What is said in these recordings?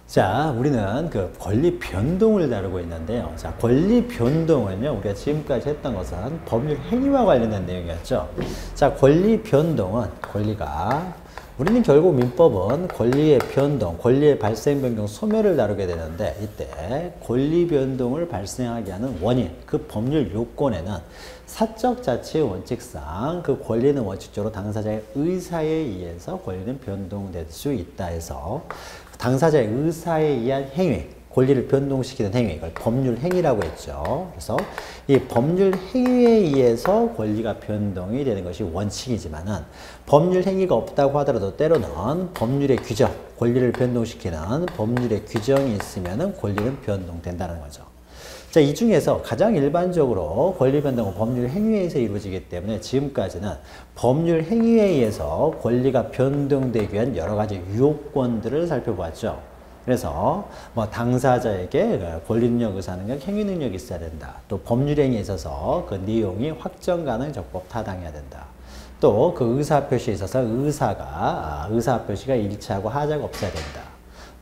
자, 우리는 그 권리 변동을 다루고 있는데요. 자, 권리 변동은요, 우리가 지금까지 했던 것은 법률 행위와 관련된 내용이었죠. 자, 권리 변동은 우리는 결국 민법은 권리의 변동, 권리의 발생, 변경, 소멸을 다루게 되는데, 이때 권리 변동을 발생하게 하는 원인, 그 법률 요건에는 사적 자치의 원칙상 그 권리는 원칙적으로 당사자의 의사에 의해서 권리는 변동될 수 있다 해서 당사자의 의사에 의한 행위, 권리를 변동시키는 행위, 이걸 법률 행위라고 했죠. 그래서 이 법률 행위에 의해서 권리가 변동이 되는 것이 원칙이지만은 법률 행위가 없다고 하더라도 때로는 법률의 규정, 권리를 변동시키는 법률의 규정이 있으면은 권리는 변동된다는 거죠. 자, 이 중에서 가장 일반적으로 권리 변동은 법률 행위에 의해서 이루어지기 때문에 지금까지는 법률 행위에 의해서 권리가 변동되기 위한 여러 가지 요건들을 살펴보았죠. 그래서 뭐 당사자에게 권리능력, 의사능력, 행위능력이 있어야 된다. 또 법률 행위에 있어서 그 내용이 확정 가능, 적법, 타당해야 된다. 또 그 의사표시에 있어서 의사표시가 일치하고 하자가 없어야 된다.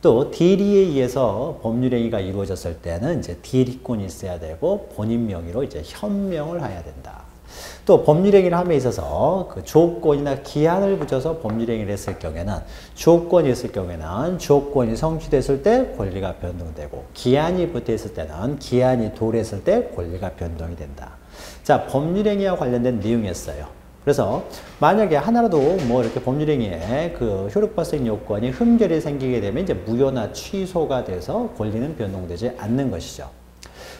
또 대리에 의해서 법률행위가 이루어졌을 때는 이제 대리권이 있어야 되고 본인 명의로 이제 현명을 해야 된다. 또 법률행위를 함에 있어서 그 조건이나 기한을 붙여서 법률행위를 했을 경우에는 조건이 있을 경우에는 조건이 성취됐을 때 권리가 변동되고 기한이 붙어 있을 때는 기한이 도래했을 때 권리가 변동이 된다. 자, 법률행위와 관련된 내용이었어요. 그래서 만약에 하나라도 뭐 이렇게 법률행위에 그 효력 발생 요건이 흠결이 생기게 되면 이제 무효나 취소가 돼서 권리는 변동되지 않는 것이죠.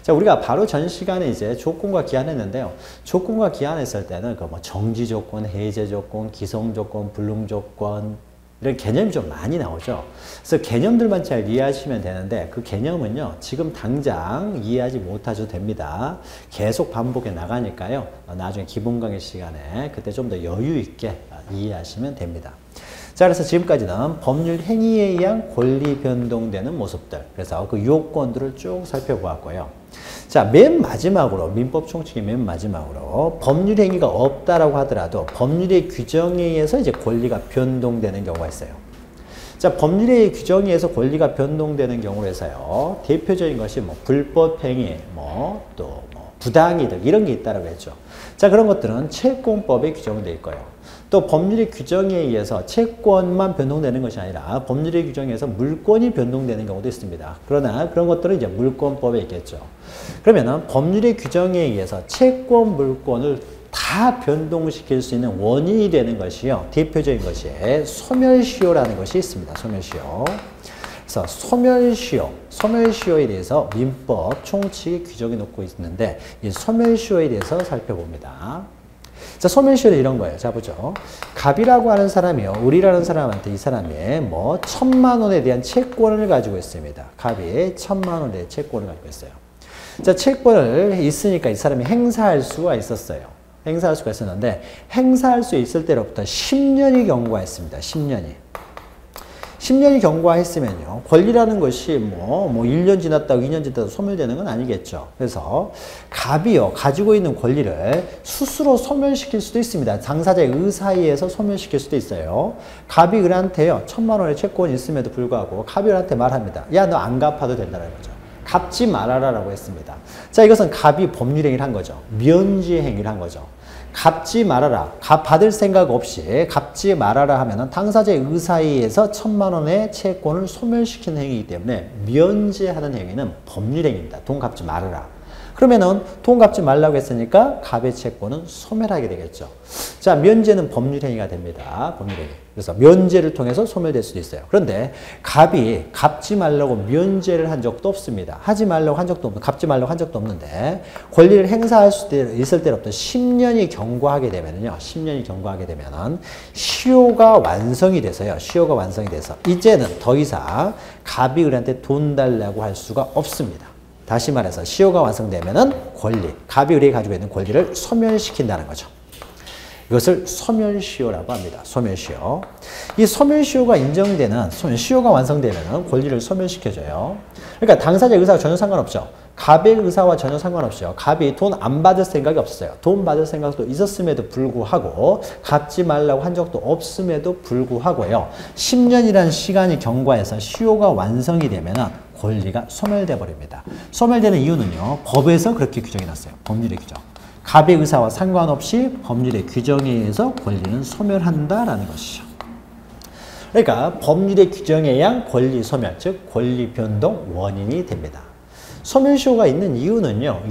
자, 우리가 바로 전 시간에 이제 조건과 기한 했는데요. 조건과 기한 했을 때는 그 뭐 정지 조건, 해제 조건, 기성 조건, 불능 조건 이런 개념이 좀 많이 나오죠. 그래서 개념들만 잘 이해하시면 되는데 그 개념은요, 지금 당장 이해하지 못하셔도 됩니다. 계속 반복해 나가니까요. 나중에 기본 강의 시간에 그때 좀 더 여유 있게 이해하시면 됩니다. 자, 그래서 지금까지는 법률 행위에 의한 권리 변동되는 모습들, 그래서 그 요건들을 쭉 살펴보았고요. 자, 맨 마지막으로, 민법 총칙의 맨 마지막으로 법률 행위가 없다라고 하더라도 법률의 규정에 의해서 이제 권리가 변동되는 경우가 있어요. 자, 법률의 규정에 의해서 권리가 변동되는 경우로 해서요. 대표적인 것이 뭐 불법 행위, 또 부당이득 이런 게 있다라고 했죠. 자, 그런 것들은 채권법에 규정되어 있고요. 또 법률의 규정에 의해서 채권만 변동되는 것이 아니라 법률의 규정에 의해서 물권이 변동되는 경우도 있습니다. 그러나 그런 것들은 이제 물권법에 있겠죠. 그러면은 법률의 규정에 의해서 채권, 물권을 다 변동시킬 수 있는 원인이 되는 것이요. 대표적인 것이 소멸시효라는 것이 있습니다. 소멸시효. 그래서 소멸시효에 대해서 민법 총칙이 규정해 놓고 있는데 이 소멸시효에 대해서 살펴봅니다. 자, 소멸시효는 이런 거예요. 자, 보죠. 갑이라고 하는 사람이요. 을이라는 사람한테 이 사람이 1,000만 원에 대한 채권을 가지고 있습니다. 갑이 1,000만 원에 대한 채권을 가지고 있어요. 자, 채권을 있으니까 이 사람이 행사할 수가 있었어요. 행사할 수가 있었는데 행사할 수 있을 때로부터 10년이 경과했습니다. 10년이 경과했으면요. 권리라는 것이 1년 지났다고 2년 지났다고 소멸되는 건 아니겠죠. 그래서 갑이요. 가지고 있는 권리를 스스로 소멸시킬 수도 있습니다. 당사자의 의사에 의해서 소멸시킬 수도 있어요. 갑이 을한테요. 1,000만 원의 채권이 있음에도 불구하고 갑이 을한테 말합니다. 야, 너 안 갚아도 된다는 거죠. 갚지 말아라라고 했습니다. 자, 이것은 갑이 법률행위를 한 거죠. 면제 행위를 한 거죠. 갚지 말아라. 받을 생각 없이 갚지 말아라 하면은 당사자의 의사에 의해서 1,000만 원의 채권을 소멸시키는 행위이기 때문에 면제하는 행위는 법률행위입니다. 돈 갚지 말아라. 그러면은 돈 갚지 말라고 했으니까 갑의 채권은 소멸하게 되겠죠. 자, 면제는 법률행위가 됩니다. 법률행위. 그래서 면제를 통해서 소멸될 수도 있어요. 그런데 갑이 갚지 말라고 면제를 한 적도 없습니다. 하지 말라고 한 적도 없고 갚지 말라고 한 적도 없는데 권리를 행사할 수 있을 때로부터 10년이 경과하게 되면은요. 10년이 경과하게 되면은 시효가 완성이 돼서요. 시효가 완성이 돼서 이제는 더 이상 갑이 을한테 돈 달라고 할 수가 없습니다. 다시 말해서 시효가 완성되면은 갑이 을이 가지고 있는 권리를 소멸시킨다는 거죠. 이것을 소멸시효라고 합니다. 소멸시효. 이 소멸시효가 인정되는, 시효가 완성되면 권리를 소멸시켜줘요. 그러니까 당사자의 의사와 전혀 상관없죠. 갑의 의사와 전혀 상관없어요. 갑이 돈 안 받을 생각이 없었어요. 돈 받을 생각도 있었음에도 불구하고 갚지 말라고 한 적도 없음에도 불구하고요. 10년이라는 시간이 경과해서 시효가 완성이 되면 권리가 소멸돼 버립니다. 소멸되는 이유는요. 법에서 그렇게 규정해 놨어요. 법률의 규정. 갑의 의사와 상관없이 법률의 규정에 의해서 권리는 소멸한다라는 것이죠. 그러니까 법률의 규정에 의한 권리 소멸, 즉 권리 변동 원인이 됩니다. 소멸시효가 있는 이유는요.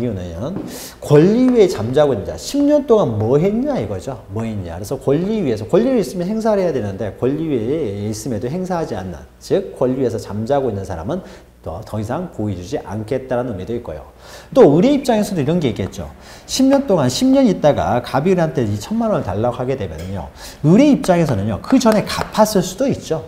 권리 위에 잠자고 있는 자, 10년 동안 뭐 했냐 이거죠. 뭐 했냐. 그래서 권리 위에서, 권리 있으면 행사를 해야 되는데 권리 위에 있음에도 행사하지 않는, 즉 권리 위에서 잠자고 있는 사람은 더 이상 보호해주지 않겠다는 의미도 있고요. 또 우리 입장에서도 이런 게 있겠죠. 10년 동안, 10년 있다가 갑이 우리한테 이 1,000만 원을 달라고 하게 되면요. 우리 입장에서는요. 그 전에 갚았을 수도 있죠.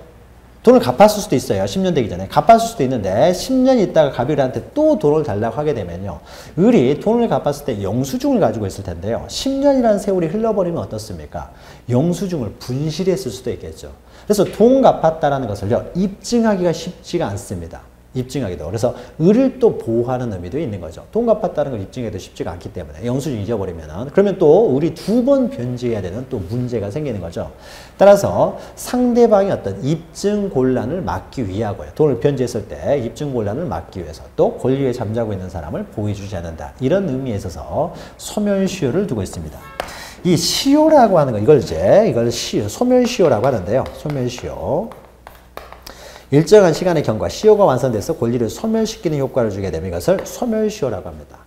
돈을 갚았을 수도 있어요. 10년 되기 전에. 갚았을 수도 있는데 10년 있다가 갑이 우리한테 또 돈을 달라고 하게 되면요. 을이 돈을 갚았을 때 영수증을 가지고 있을 텐데요. 10년이라는 세월이 흘러버리면 어떻습니까? 영수증을 분실했을 수도 있겠죠. 그래서 돈 갚았다는 것을요. 입증하기가 쉽지가 않습니다. 입증하기도. 그래서 을을 또 보호하는 의미도 있는 거죠. 돈 갚았다는 걸 입증해도 쉽지가 않기 때문에 영수증 잊어버리면 그러면 또 을이 2번 변제해야 되는 또 문제가 생기는 거죠. 따라서 상대방의 어떤 입증 곤란을 막기 위하고요. 돈을 변제했을 때 입증 곤란을 막기 위해서 또 권리에 잠자고 있는 사람을 보호해주지 않는다. 이런 의미에 있어서 소멸시효를 두고 있습니다. 이 시효라고 하는 거 이걸 소멸시효라고 하는데요. 소멸시효. 일정한 시간의 경과, 시효가 완성돼서 권리를 소멸시키는 효과를 주게 되면 이것을 소멸시효라고 합니다.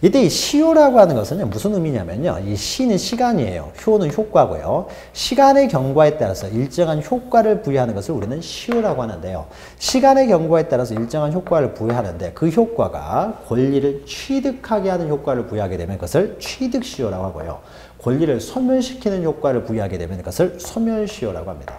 이때 이 시효라고 하는 것은 무슨 의미냐면요. 이 시는 시간이에요. 효는 효과고요. 시간의 경과에 따라서 일정한 효과를 부여하는 것을 우리는 시효라고 하는데요. 시간의 경과에 따라서 일정한 효과를 부여하는데 그 효과가 권리를 취득하게 하는 효과를 부여하게 되면 그것을 취득시효라고 하고요. 권리를 소멸시키는 효과를 부여하게 되면 그것을 소멸시효라고 합니다.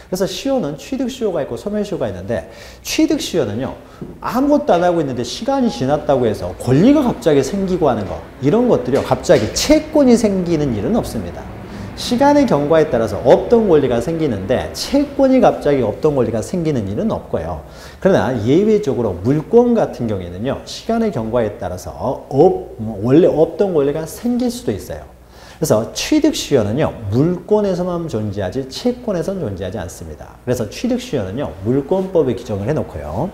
그래서 시효는 취득시효가 있고 소멸시효가 있는데 취득시효는요. 아무것도 안 하고 있는데 시간이 지났다고 해서 권리가 갑자기 생기고 하는 거 이런 것들이요. 갑자기 채권이 생기는 일은 없습니다. 시간의 경과에 따라서 없던 권리가 생기는데 채권이 갑자기 없던 권리가 생기는 일은 없고요. 그러나 예외적으로 물권 같은 경우에는요. 시간의 경과에 따라서 원래 없던 권리가 생길 수도 있어요. 그래서 취득시효는요. 물권에서만 존재하지 채권에서는 존재하지 않습니다. 그래서 취득시효는요. 물권법에 규정을 해놓고요.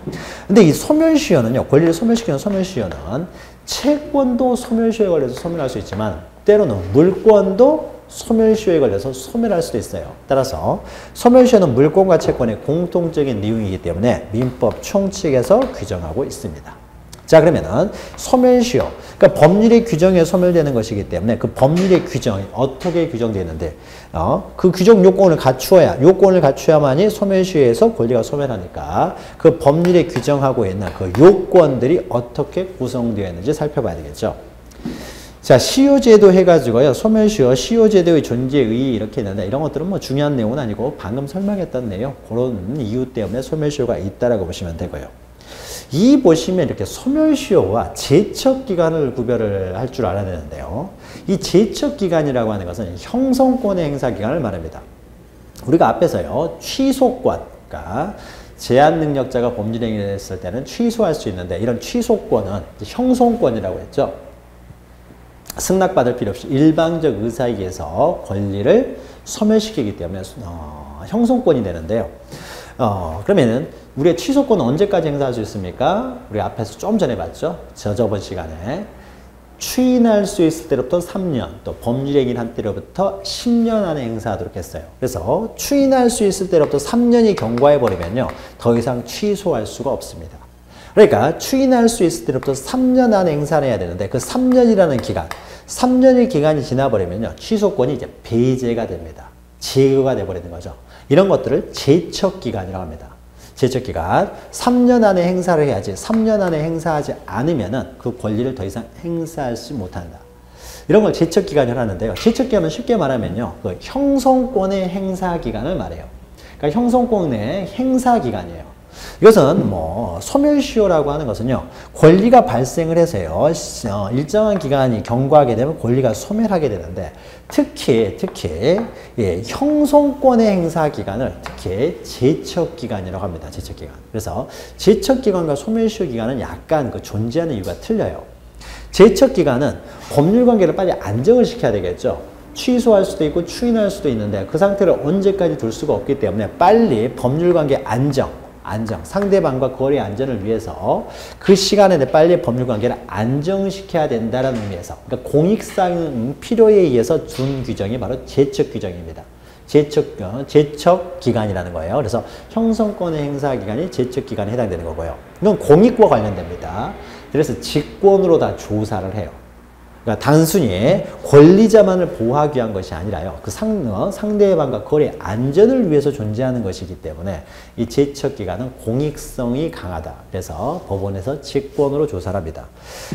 근데 이 소멸시효는요. 권리를 소멸시키는 소멸시효는 채권도 소멸시효에 걸려서 소멸할 수 있지만 때로는 물권도 소멸시효에 걸려서 소멸할 수도 있어요. 따라서 소멸시효는 물권과 채권의 공통적인 내용이기 때문에 민법 총칙에서 규정하고 있습니다. 자, 그러면은 소멸시효, 그러니까 법률의 규정에 소멸되는 것이기 때문에 그 법률의 규정이 어떻게 규정되어 있는데 그 규정 요건을 갖추어야만이 소멸시효에서 권리가 소멸하니까 그 법률의 규정하고 있는 그 요건들이 어떻게 구성되어 있는지 살펴봐야 되겠죠. 자, 시효제도 해가지고요. 소멸시효, 시효제도의 존재의 의의 이렇게 있는데 이런 것들은 뭐 중요한 내용은 아니고 방금 설명했던 내용 그런 이유 때문에 소멸시효가 있다라고 보시면 되고요. 이 보시면 이렇게 소멸시효와 제척기간을 구별을 할 줄 알아야 되는데요. 이 제척기간이라고 하는 것은 형성권의 행사기간을 말합니다. 우리가 앞에서요. 취소권, 그러니까 제한능력자가 법률행위를 했을 때는 취소할 수 있는데 이런 취소권은 형성권이라고 했죠. 승낙받을 필요 없이 일방적 의사에 의해서 권리를 소멸시키기 때문에 형성권이 되는데요. 그러면은 우리의 취소권은 언제까지 행사할 수 있습니까? 우리 앞에서 좀 전에 봤죠? 저번 시간에 추인할 수 있을 때로부터 3년, 또 법률행위를 한 때로부터 10년 안에 행사하도록 했어요. 그래서 추인할 수 있을 때로부터 3년이 경과해버리면요. 더 이상 취소할 수가 없습니다. 그러니까 추인할 수 있을 때로부터 3년 안에 행사를 해야 되는데 그 3년이라는 기간, 3년의 기간이 지나버리면요. 취소권이 이제 배제가 됩니다. 제거가 돼버리는 거죠. 이런 것들을 제척기간이라고 합니다. 제척기간 3년 안에 행사를 해야지 3년 안에 행사하지 않으면은 그 권리를 더 이상 행사하지 못한다. 이런 걸 제척기간이라고 하는데요. 제척기간은 쉽게 말하면요. 그 형성권의 행사기간을 말해요. 그러니까 형성권의 행사기간이에요. 이것은 소멸시효라고 하는 것은요, 권리가 발생을 해서요, 일정한 기간이 경과하게 되면 권리가 소멸하게 되는데, 특히 예, 형성권의 행사 기간을 특히 제척 기간이라고 합니다. 제척 기간. 그래서 제척 기간과 소멸시효 기간은 약간 그 존재하는 이유가 틀려요. 제척 기간은 법률 관계를 빨리 안정을 시켜야 되겠죠. 취소할 수도 있고 추인할 수도 있는데 그 상태를 언제까지 둘 수가 없기 때문에 빨리 법률 관계 안정, 상대방과 거래 안전을 위해서 그 시간에 빨리 법률 관계를 안정시켜야 된다는 의미에서, 그러니까 공익상 필요에 의해서 준 규정이 바로 제척 규정입니다. 제척 기간이라는 거예요. 그래서 형성권의 행사 기간이 제척 기간에 해당되는 거고요. 이건 공익과 관련됩니다. 그래서 직권으로 다 조사를 해요. 그러니까 단순히 권리자만을 보호하기 위한 것이 아니라요. 그 상대방과 거래 안전을 위해서 존재하는 것이기 때문에 이 제척 기간은 공익성이 강하다. 그래서 법원에서 직권으로 조사를 합니다.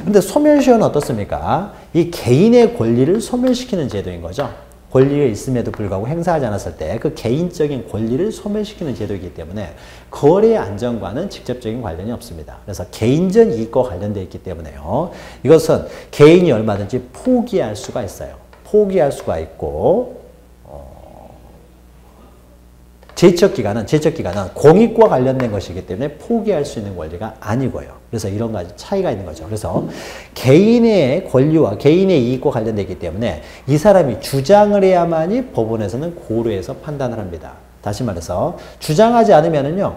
근데 소멸시효는 어떻습니까? 이 개인의 권리를 소멸시키는 제도인 거죠. 권리가 있음에도 불구하고 행사하지 않았을 때 그 개인적인 권리를 소멸시키는 제도이기 때문에 거래 안전과는 직접적인 관련이 없습니다. 그래서 개인전 이익과 관련되어 있기 때문에요. 이것은 개인이 얼마든지 포기할 수가 있어요. 포기할 수가 있고, 제척 기간은 공익과 관련된 것이기 때문에 포기할 수 있는 권리가 아니고요. 그래서 이런 가지 차이가 있는 거죠. 그래서 개인의 권리와 개인의 이익과 관련되기 때문에 이 사람이 주장을 해야만이 법원에서는 고려해서 판단을 합니다. 다시 말해서 주장하지 않으면은요,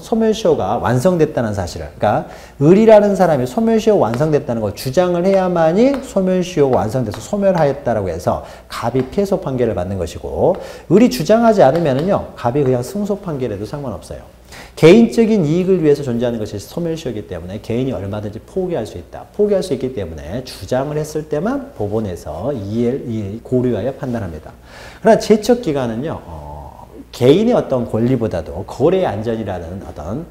소멸시효가 완성됐다는 사실을, 그러니까 을이라는 사람이 소멸시효 완성됐다는 걸 주장을 해야만이 소멸시효가 완성돼서 소멸하였다라고 해서 갑이 패소 판결을 받는 것이고, 을이 주장하지 않으면은요, 갑이 그냥 승소 판결에도 상관없어요. 개인적인 이익을 위해서 존재하는 것이 소멸시효이기 때문에 개인이 얼마든지 포기할 수 있다. 포기할 수 있기 때문에 주장을 했을 때만 법원에서 고려하여 판단합니다. 그러나 제척 기간은요, 개인의 어떤 권리보다도 거래 안전이라는 어떤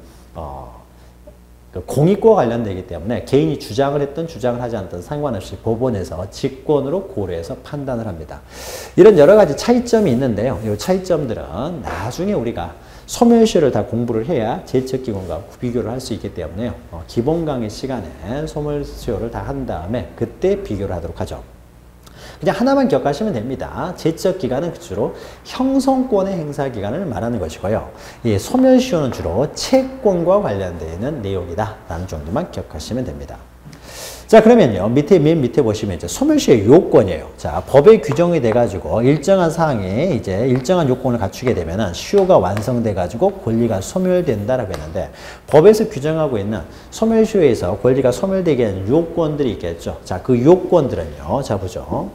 공익과 관련되기 때문에 개인이 주장을 했든 주장을 하지 않든 상관없이 법원에서 직권으로 고려해서 판단을 합니다. 이런 여러 가지 차이점이 있는데요. 이 차이점들은 나중에 우리가 소멸시효를 다 공부를 해야 제척기간과 비교를 할 수 있기 때문에요. 기본 강의 시간에 소멸시효를 다 한 다음에 그때 비교를 하도록 하죠. 그냥 하나만 기억하시면 됩니다. 제척 기간은 주로 형성권의 행사 기간을 말하는 것이고요. 이 소멸시효는 주로 채권과 관련되는 내용이다 라는 정도만 기억하시면 됩니다. 자, 그러면요, 맨 밑에 보시면 이제 소멸시효의 요건이에요. 자, 법에 규정이 돼가지고 일정한 사항에 이제 일정한 요건을 갖추게 되면은 시효가 완성돼가지고 권리가 소멸된다라고 했는데, 법에서 규정하고 있는 소멸시효에서 권리가 소멸되게 하는 요건들이 있겠죠. 자, 그 요건들은요, 자, 보죠.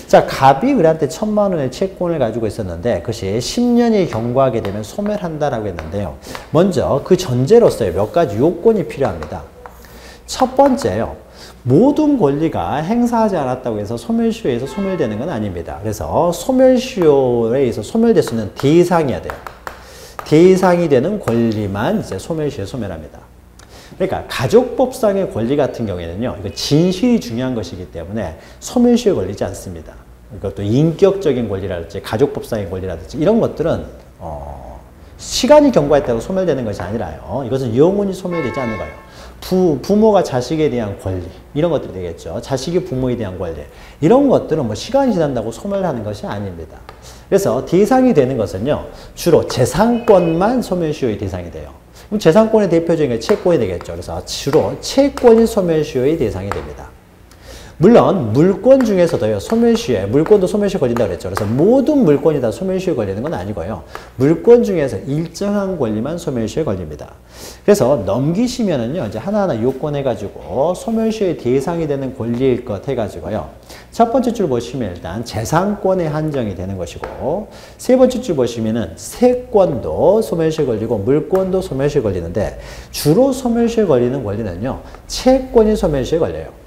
자, 갑이 을한테 1,000만 원의 채권을 가지고 있었는데, 그것이 10년이 경과하게 되면 소멸한다라고 했는데요. 먼저 그 전제로서의 몇 가지 요건이 필요합니다. 첫 번째요. 모든 권리가 행사하지 않았다고 해서 소멸시효에서 소멸되는 건 아닙니다. 그래서 소멸시효에 의해서 소멸될 수 있는 대상이어야 돼요. 대상이 되는 권리만 이제 소멸시효에 소멸합니다. 그러니까 가족법상의 권리 같은 경우에는요, 이거 진실이 중요한 것이기 때문에 소멸시효에 걸리지 않습니다. 이것도 인격적인 권리라든지 가족법상의 권리라든지 이런 것들은 시간이 경과했다고 소멸되는 것이 아니라요. 이것은 영원히 소멸되지 않는 거예요. 부모가 자식에 대한 권리 이런 것들이 되겠죠. 자식이 부모에 대한 권리 이런 것들은 뭐 시간이 지난다고 소멸하는 것이 아닙니다. 그래서 대상이 되는 것은요, 주로 재산권만 소멸시효의 대상이 돼요. 그럼 재산권의 대표적인 게 채권이 되겠죠. 그래서 주로 채권이 소멸시효의 대상이 됩니다. 물론 물권 중에서도요, 소멸시효에 물권도 소멸시효 걸린다고 그랬죠. 그래서 모든 물권이 다 소멸시효에 걸리는 건 아니고요. 물권 중에서 일정한 권리만 소멸시효에 걸립니다. 그래서 넘기시면은요, 이제 하나하나 요건해가지고 소멸시효의 대상이 되는 권리일 것 해가지고요. 첫 번째 줄 보시면 일단 재산권에 한정이 되는 것이고, 세 번째 줄 보시면은 세권도 소멸시효에 걸리고 물권도 소멸시효에 걸리는데, 주로 소멸시효에 걸리는 권리는요, 채권이 소멸시효에 걸려요.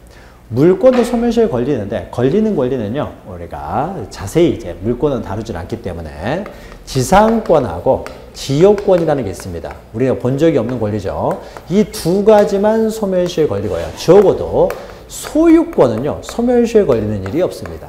물권도 소멸시효에 걸리는데, 걸리는 권리는요, 우리가 자세히 이제 물권은 다루질 않기 때문에 지상권하고 지역권이라는 게 있습니다. 우리가 본 적이 없는 권리죠. 이 두 가지만 소멸시효에 걸리고요. 적어도 소유권은요, 소멸시효에 걸리는 일이 없습니다.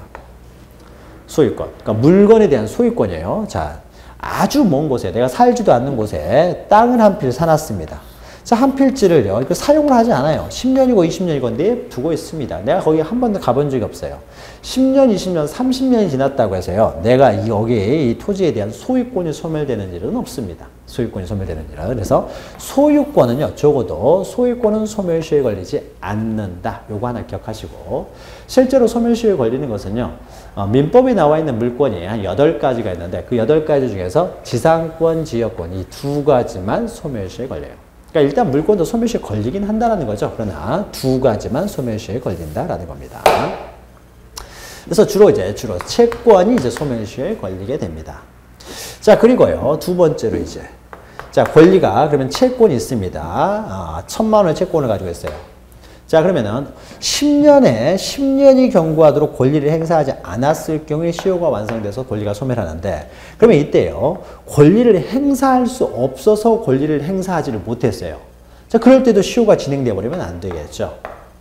소유권. 그러니까 물건에 대한 소유권이에요. 자, 아주 먼 곳에, 내가 살지도 않는 곳에 땅을 한 필 사놨습니다. 자, 한 필지를요, 이거 사용을 하지 않아요. 10년이고 20년이고 내두고 있습니다. 내가 거기 한 번도 가본 적이 없어요. 10년, 20년, 30년이 지났다고 해서요, 내가 여기에 이 토지에 대한 소유권이 소멸되는 일은 없습니다. 소유권이 소멸되는 일은. 그래서 소유권은요, 적어도 소유권은 소멸시효에 걸리지 않는다. 요거 하나 기억하시고, 실제로 소멸시효에 걸리는 것은요, 민법에 나와 있는 물권이 한 8가지가 있는데 그 8가지 중에서 지상권, 지역권 이 2가지만 소멸시효에 걸려요. 그러니까 일단 물권도 소멸시효에 걸리긴 한다는 거죠. 그러나 2가지만 소멸시효에 걸린다라는 겁니다. 그래서 주로 채권이 소멸시효에 걸리게 됩니다. 자, 그리고요, 두 번째로 자, 권리가 그러면 채권이 있습니다. 1000만 원의 채권을 가지고 있어요. 자, 그러면은 10년이 경과하도록 권리를 행사하지 않았을 경우에 시효가 완성돼서 권리가 소멸하는데, 그러면 이때요, 권리를 행사할 수 없어서 권리를 행사하지를 못했어요. 자, 그럴 때도 시효가 진행돼 버리면 안 되겠죠.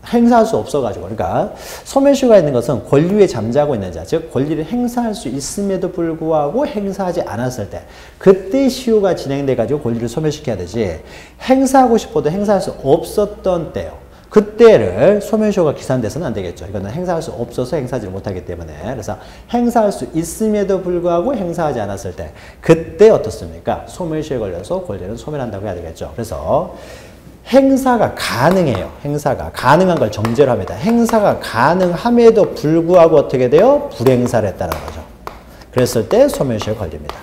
행사할 수 없어가지고. 그러니까 소멸시효가 있는 것은 권리 위에 잠자고 있는 자, 즉 권리를 행사할 수 있음에도 불구하고 행사하지 않았을 때, 그때 시효가 진행돼가지고 권리를 소멸시켜야 되지, 행사하고 싶어도 행사할 수 없었던 때요, 그때를 소멸시효가 기산돼서는 안 되겠죠. 이거는 행사할 수 없어서 행사하지 못하기 때문에. 그래서 행사할 수 있음에도 불구하고 행사하지 않았을 때, 그때 어떻습니까? 소멸시효에 걸려서 권리를 소멸한다고 해야 되겠죠. 그래서 행사가 가능해요. 행사가 가능한 걸 정제로 합니다. 행사가 가능함에도 불구하고 어떻게 돼요? 불행사를 했다는 거죠. 그랬을 때 소멸시효에 걸립니다.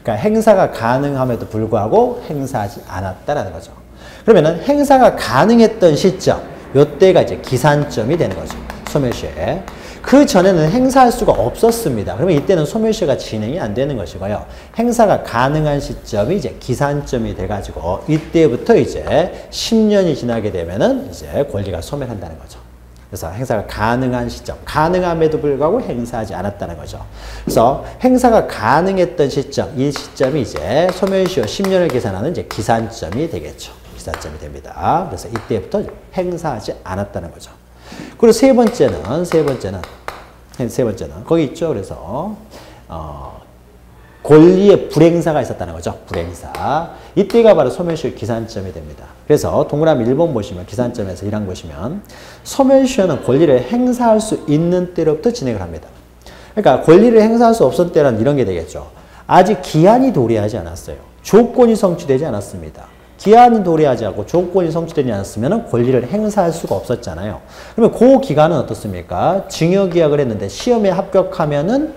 그러니까 행사가 가능함에도 불구하고 행사하지 않았다는 거죠. 그러면은 행사가 가능했던 시점, 요때가 기산점이 되는 거죠. 소멸시효에. 그 전에는 행사할 수가 없었습니다. 그러면 이때는 소멸시효가 진행이 안 되는 것이고요. 행사가 가능한 시점이 기산점이 돼가지고 이때부터 10년이 지나게 되면은 권리가 소멸한다는 거죠. 그래서 행사가 가능한 시점, 가능함에도 불구하고 행사하지 않았다는 거죠. 그래서 행사가 가능했던 시점, 이 시점이 소멸시효 10년을 계산하는 기산점이 되겠죠. 기산점이 됩니다. 그래서 이때부터 행사하지 않았다는 거죠. 그리고 세 번째는 거기 있죠. 그래서 권리의 불행사가 있었다는 거죠. 불행사. 이때가 바로 소멸시효 기산점이 됩니다. 그래서 동그라미 1번 보시면, 기산점에서 1항 보시면 소멸시효는 권리를 행사할 수 있는 때로부터 진행을 합니다. 그러니까 권리를 행사할 수 없을 때는 이런 게 되겠죠. 아직 기한이 도래하지 않았어요. 조건이 성취되지 않았습니다. 기한이 도래하지 않고 조건이 성취되지 않았으면 권리를 행사할 수가 없었잖아요. 그러면 그 기간은 어떻습니까? 증여계약을 했는데 시험에 합격하면은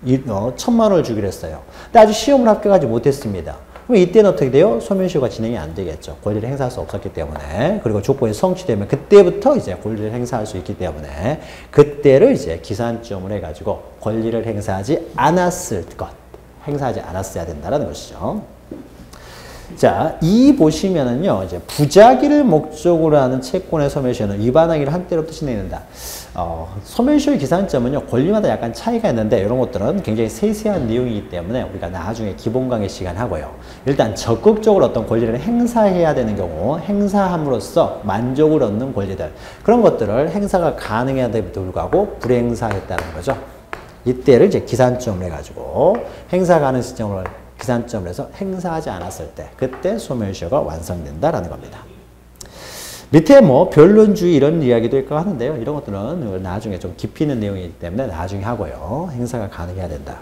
1000만 원을 주기로 했어요. 근데 아직 시험을 합격하지 못했습니다. 그럼 이때는 어떻게 돼요? 소멸시효가 진행이 안 되겠죠. 권리를 행사할 수 없었기 때문에. 그리고 조건이 성취되면 그때부터 권리를 행사할 수 있기 때문에 그때를 기산점을 해가지고 권리를 행사하지 않았을 것, 행사하지 않았어야 된다는 것이죠. 자, 이 보시면은요, 부작위를 목적으로 하는 채권의 소멸시효는 위반행위를 한 때로부터 진행된다. 소멸시효의 기산점은요, 권리마다 약간 차이가 있는데, 이런 것들은 굉장히 세세한 내용이기 때문에 우리가 나중에 기본 강의 시간 하고요. 일단 적극적으로 어떤 권리를 행사해야 되는 경우, 행사함으로써 만족을 얻는 권리들, 그런 것들을 행사가 가능해야 됨에도 불구하고 불행사했다는 거죠. 이때를 기산점을 해가지고 행사 가능 시점을 기산점을 해서 행사하지 않았을 때, 그때 소멸시효가 완성된다라는 겁니다. 밑에 변론주의 이런 이야기도 있고 하는데요. 이런 것들은 나중에 좀 깊이 있는 내용이기 때문에 나중에 하고요. 행사가 가능해야 된다.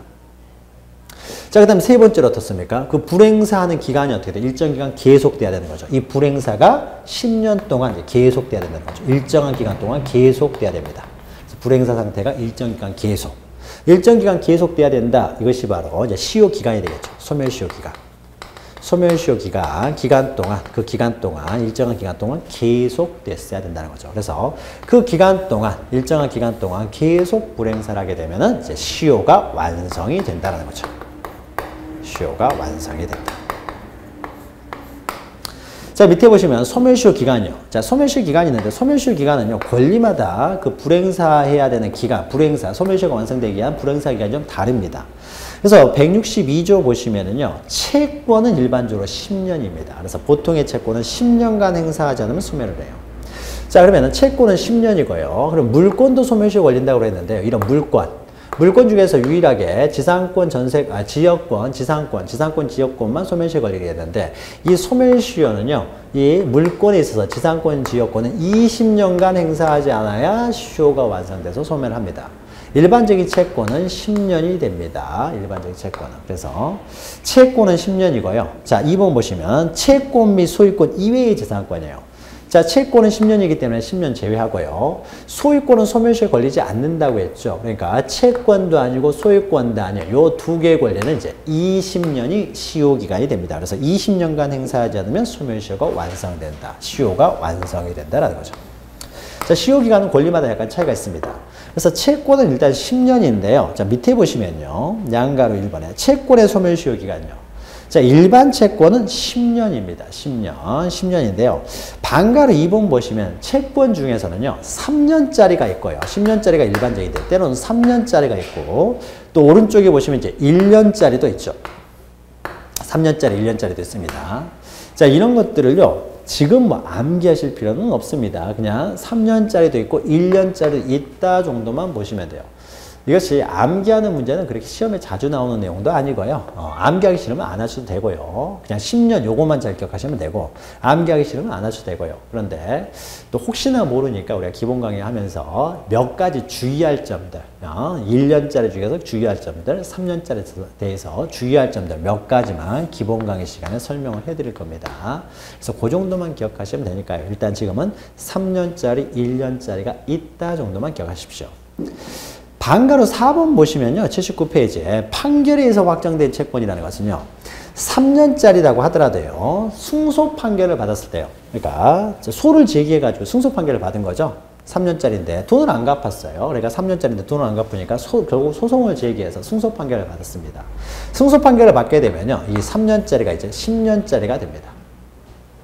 자, 그 다음에 세 번째로 어떻습니까? 그 불행사하는 기간이 어떻게 돼요? 일정 기간 계속돼야 되는 거죠. 이 불행사가 10년 동안 계속돼야 된다는 거죠. 일정한 기간 동안 계속돼야 됩니다. 그래서 불행사 상태가 일정 기간 계속. 일정 기간 계속돼야 된다. 이것이 바로 시효 기간이 되겠죠. 소멸시효 기간. 소멸시효 기간 동안, 그 기간 동안, 일정한 기간 동안 계속됐어야 된다는 거죠. 그래서 그 기간 동안, 일정한 기간 동안 계속 불행사를 하게 되면은 시효가 완성이 된다는 거죠. 시효가 완성이 된다. 자, 밑에 보시면 소멸시효 기간이요. 자, 소멸시효 기간이 있는데, 소멸시효 기간은요, 권리마다 그 불행사해야 되는 기간, 소멸시효가 완성되기 위한 불행사 기간이 좀 다릅니다. 그래서 162조 보시면은요, 채권은 일반적으로 10년입니다. 그래서 보통의 채권은 10년간 행사하지 않으면 소멸을 해요. 자, 그러면은 채권은 10년이고요. 그럼 물권도 소멸시효 걸린다고 했는데요. 이런 물권 중에서 유일하게 지상권, 지역권, 지상권, 지역권만 소멸시효 걸리게 되는데 이 소멸시효는요, 이 물권에 있어서 지상권, 지역권은 20년간 행사하지 않아야 시효가 완성돼서 소멸합니다. 일반적인 채권은 10년이 됩니다. 일반적인 채권은. 그래서 채권은 10년이고요. 자, 2번 보시면 채권 및 소유권 이외의 지상권이에요. 자, 채권은 10년이기 때문에 10년 제외하고요. 소유권은 소멸시효에 걸리지 않는다고 했죠. 그러니까 채권도 아니고 소유권도 아니에요. 요 두 개의 권리는 이제 20년이 시효기간이 됩니다. 그래서 20년간 행사하지 않으면 소멸시효가 완성된다. 시효가 완성이 된다라는 거죠. 자, 시효기간은 권리마다 약간 차이가 있습니다. 그래서 채권은 일단 10년인데요. 자, 밑에 보시면요. 양가로 1번에 채권의 소멸시효기간요. 자, 일반 채권은 10년입니다. 10년인데요. 반가로 2번 보시면 채권 중에서는요, 3년짜리가 있고요. 10년짜리가 일반적인데, 때로는 3년짜리가 있고, 또 오른쪽에 보시면 이제 1년짜리도 있죠. 3년짜리, 1년짜리도 있습니다. 자, 이런 것들을요, 지금 뭐 암기하실 필요는 없습니다. 그냥 3년짜리도 있고, 1년짜리도 있다 정도만 보시면 돼요. 이것이 암기하는 문제는 그렇게 시험에 자주 나오는 내용도 아니고요. 암기하기 싫으면 안 하셔도 되고요. 그냥 10년 요것만 잘 기억하시면 되고, 암기하기 싫으면 안 하셔도 되고요. 그런데 또 혹시나 모르니까 우리가 기본 강의 하면서 몇 가지 주의할 점들, 1년짜리 중에서 주의할 점들, 3년짜리에 대해서 주의할 점들 몇 가지만 기본 강의 시간에 설명을 해드릴 겁니다. 그래서 그 정도만 기억하시면 되니까요. 일단 지금은 3년짜리, 1년짜리가 있다 정도만 기억하십시오. 반가로 4번 보시면요. 79페이지에 판결에 의해서 확정된 채권이라는 것은요. 3년짜리라고 하더라도요. 승소 판결을 받았을 때요. 그러니까 소를 제기해가지고 승소 판결을 받은 거죠. 3년짜리인데 돈을 안 갚았어요. 그러니까 3년짜리인데 돈을 안 갚으니까 결국 소송을 제기해서 승소 판결을 받았습니다. 승소 판결을 받게 되면요. 이 3년짜리가 이제 10년짜리가 됩니다.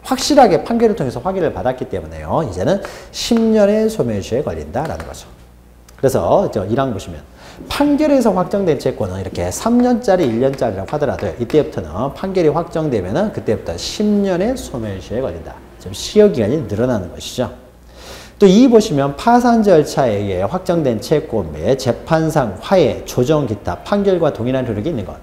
확실하게 판결을 통해서 확인을 받았기 때문에요. 이제는 10년의 소멸시효에 걸린다라는 거죠. 그래서 1항 보시면 판결에서 확정된 채권은 이렇게 3년짜리, 1년짜리라고 하더라도 이때부터는 판결이 확정되면은 그때부터 10년의 소멸시효에 걸린다. 좀 시효기간이 늘어나는 것이죠. 또 2 보시면 파산 절차에 의해 확정된 채권 및 재판상 화해, 조정, 기타 판결과 동일한 효력이 있는 것.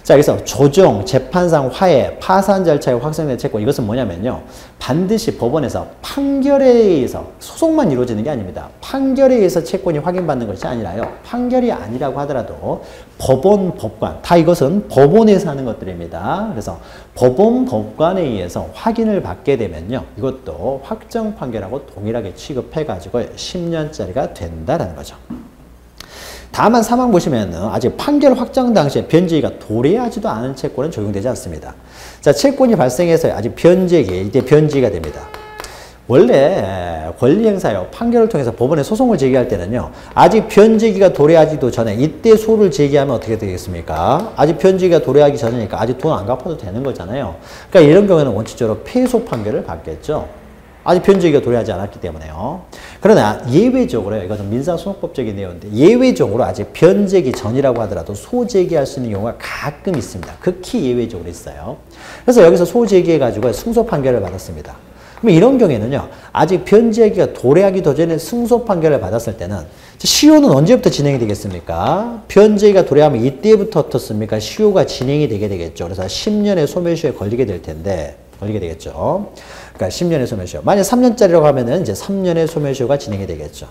자, 그래서 조정, 재판상 화해, 파산 절차에 확정된 채권, 이것은 뭐냐면요. 반드시 법원에서 판결에 의해서 소송만 이루어지는 게 아닙니다. 판결에 의해서 채권이 확인받는 것이 아니라요. 판결이 아니라고 하더라도 법원, 법관, 다 이것은 법원에서 하는 것들입니다. 그래서 법원, 법관에 의해서 확인을 받게 되면요. 이것도 확정 판결하고 동일하게 취급해가지고 10년짜리가 된다는 거죠. 다만 3항 보시면은 아직 판결 확정 당시에 변제기가 도래하지도 않은 채권은 적용되지 않습니다. 자, 채권이 발생해서 아직 변제기, 이때 변제기가 됩니다. 원래 권리행사요. 판결을 통해서 법원에 소송을 제기할 때는요. 아직 변제기가 도래하지도 전에 이때 소를 제기하면 어떻게 되겠습니까? 아직 변제기가 도래하기 전이니까 아직 돈 안 갚아도 되는 거잖아요. 그러니까 이런 경우에는 원칙적으로 패소 판결을 받겠죠. 아직 변제기가 도래하지 않았기 때문에요. 그러나 예외적으로, 이것은 민사소송법적인 내용인데 예외적으로 아직 변제기 전이라고 하더라도 소제기할 수 있는 경우가 가끔 있습니다. 극히 예외적으로 있어요. 그래서 여기서 소제기해가지고 승소 판결을 받았습니다. 그럼 이런 경우에는요. 아직 변제기가 도래하기 전에 승소 판결을 받았을 때는 시효는 언제부터 진행이 되겠습니까? 변제기가 도래하면 이때부터 어떻습니까? 시효가 진행이 되게 되겠죠. 그래서 10년의 소멸시효에 걸리게 될 텐데 걸리게 되겠죠. 그러니까 10년의 소멸시효. 만약 3년짜리라고 하면은 이제 3년의 소멸시효가 진행이 되겠죠.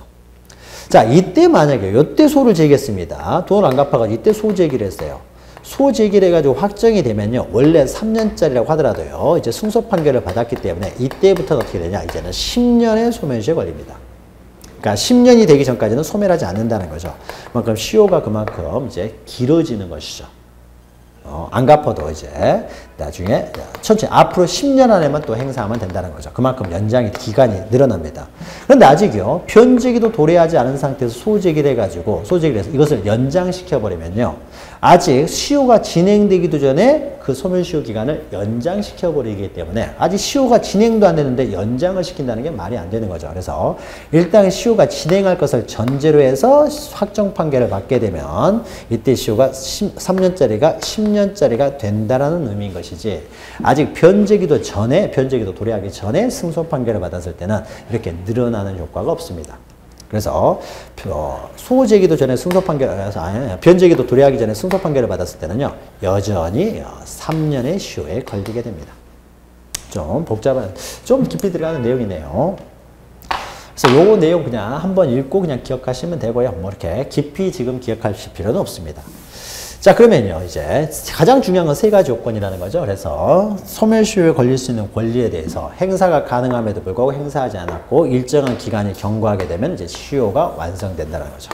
자, 이때 만약에 이때 소를 제기했습니다. 돈을 안 갚아가지고 이때 소 제기를 했어요. 소 제기를 해가지고 확정이 되면요. 원래 3년짜리라고 하더라도요. 이제 승소 판결을 받았기 때문에 이때부터는 어떻게 되냐. 이제는 10년의 소멸시효에 걸립니다. 그러니까 10년이 되기 전까지는 소멸하지 않는다는 거죠. 그만큼 시효가 그만큼 이제 길어지는 것이죠. 안 갚아도 이제 나중에 천천히 앞으로 10년 안에만 또 행사하면 된다는 거죠. 그만큼 연장이 기간이 늘어납니다. 그런데 아직요. 변제기도 도래하지 않은 상태에서 소제기를 해가지고 소제기를 해서 이것을 연장시켜 버리면요. 아직 시효가 진행되기도 전에 그 소멸시효 기간을 연장시켜 버리기 때문에 아직 시효가 진행도 안 되는데 연장을 시킨다는 게 말이 안 되는 거죠. 그래서 일단 시효가 진행할 것을 전제로 해서 확정 판결을 받게 되면 이때 시효가 3년짜리가 10년짜리가 된다라는 의미인 것이지 아직 변제기도 전에 변제기도 도래하기 전에 승소 판결을 받았을 때는 이렇게 늘어나는 효과가 없습니다. 그래서 소제기도 전에 승소 판결, 변제기도 도래하기 전에 승소 판결을 받았을 때는요, 여전히 3년의 시효에 걸리게 됩니다. 좀 복잡한, 좀 깊이 들어가는 내용이네요. 그래서 요 내용 그냥 한번 읽고 그냥 기억하시면 되고요. 뭐 이렇게 깊이 지금 기억하실 필요는 없습니다. 자, 그러면요, 이제 가장 중요한 건 세 가지 요건이라는 거죠. 그래서 소멸시효에 걸릴 수 있는 권리에 대해서 행사가 가능함에도 불구하고 행사하지 않았고 일정한 기간이 경과하게 되면 이제 시효가 완성된다는 거죠.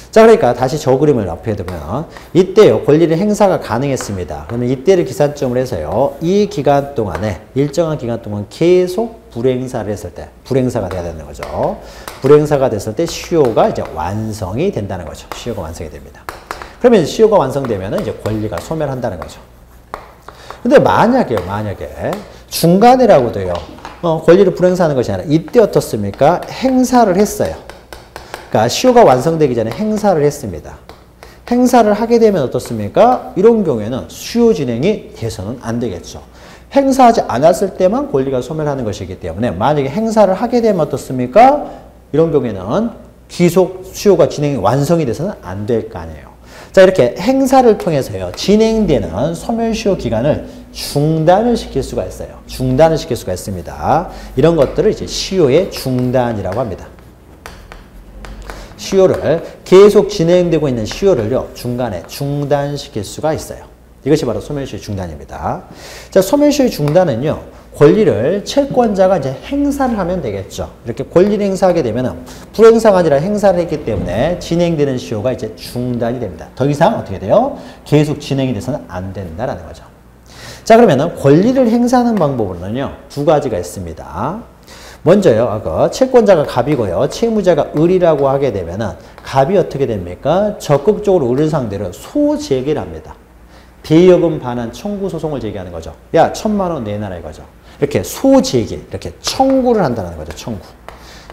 자, 그러니까 다시 저 그림을 앞에 두면 이때요, 권리를 행사가 가능했습니다. 그러면 이때를 기산점을 해서요, 이 기간 동안에 일정한 기간 동안 계속 불행사를 했을 때, 불행사가 돼야 되는 거죠. 불행사가 됐을 때 시효가 이제 완성이 된다는 거죠. 시효가 완성이 됩니다. 그러면 시효가 완성되면 이제 권리가 소멸한다는 거죠. 근데 만약에 중간이라고 돼요. 권리를 불행사하는 것이 아니라 이때 어떻습니까? 행사를 했어요. 그러니까 시효가 완성되기 전에 행사를 했습니다. 행사를 하게 되면 어떻습니까? 이런 경우에는 시효 진행이 돼서는 안 되겠죠. 행사하지 않았을 때만 권리가 소멸하는 것이기 때문에 만약에 행사를 하게 되면 어떻습니까? 이런 경우에는 기속 시효가 진행이 완성이 돼서는 안 될 거 아니에요. 자, 이렇게 행사를 통해서요, 진행되는 소멸시효 기간을 중단을 시킬 수가 있어요. 중단을 시킬 수가 있습니다. 이런 것들을 이제 시효의 중단이라고 합니다. 시효를, 계속 진행되고 있는 시효를요, 중간에 중단시킬 수가 있어요. 이것이 바로 소멸시효 중단입니다. 자, 소멸시효 중단은요, 권리를 채권자가 이제 행사를 하면 되겠죠. 이렇게 권리를 행사하게 되면 불행사가 아니라 행사를 했기 때문에 진행되는 시효가 이제 중단이 됩니다. 더 이상 어떻게 돼요? 계속 진행이 돼서는 안 된다라는 거죠. 자, 그러면은 권리를 행사하는 방법으로는요, 두 가지가 있습니다. 먼저요, 채권자가 갑이고요, 채무자가 을이라고 하게 되면은 갑이 어떻게 됩니까? 적극적으로 을을 상대로 소제기를 합니다. 대여금 반환 청구 소송을 제기하는 거죠. 야, 1,000만 원 내놔라 이거죠. 이렇게 소제기, 이렇게 청구를 한다는 거죠.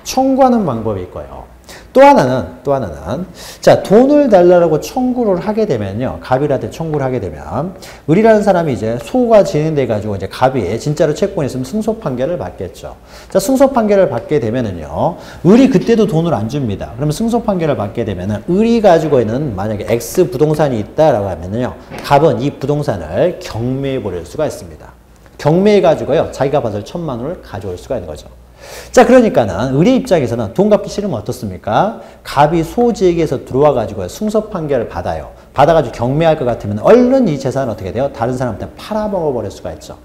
청구하는 방법이 있고요. 또 하나는, 자, 돈을 달라고 청구를 하게 되면요, 갑이라한테 청구를 하게 되면, 을이라는 사람이 이제 소가 진행돼가지고 이제 갑이 진짜로 채권이 있으면 승소 판결을 받겠죠. 자, 승소 판결을 받게 되면은요, 을이 그때도 돈을 안 줍니다. 그러면 승소 판결을 받게 되면은, 을이 가지고 있는 만약에 X 부동산이 있다라고 하면은요, 갑은 이 부동산을 경매해 버릴 수가 있습니다. 경매해가지고요, 자기가 받을 1,000만 원을 가져올 수가 있는 거죠. 자, 그러니까는 을의 입장에서는 돈 갚기 싫으면 어떻습니까? 갑이 소지에게서 들어와가지고 승소 판결을 받아요. 받아가지고 경매할 것 같으면 얼른 이 재산을 어떻게 돼요? 다른 사람한테 팔아먹어버릴 수가 있죠.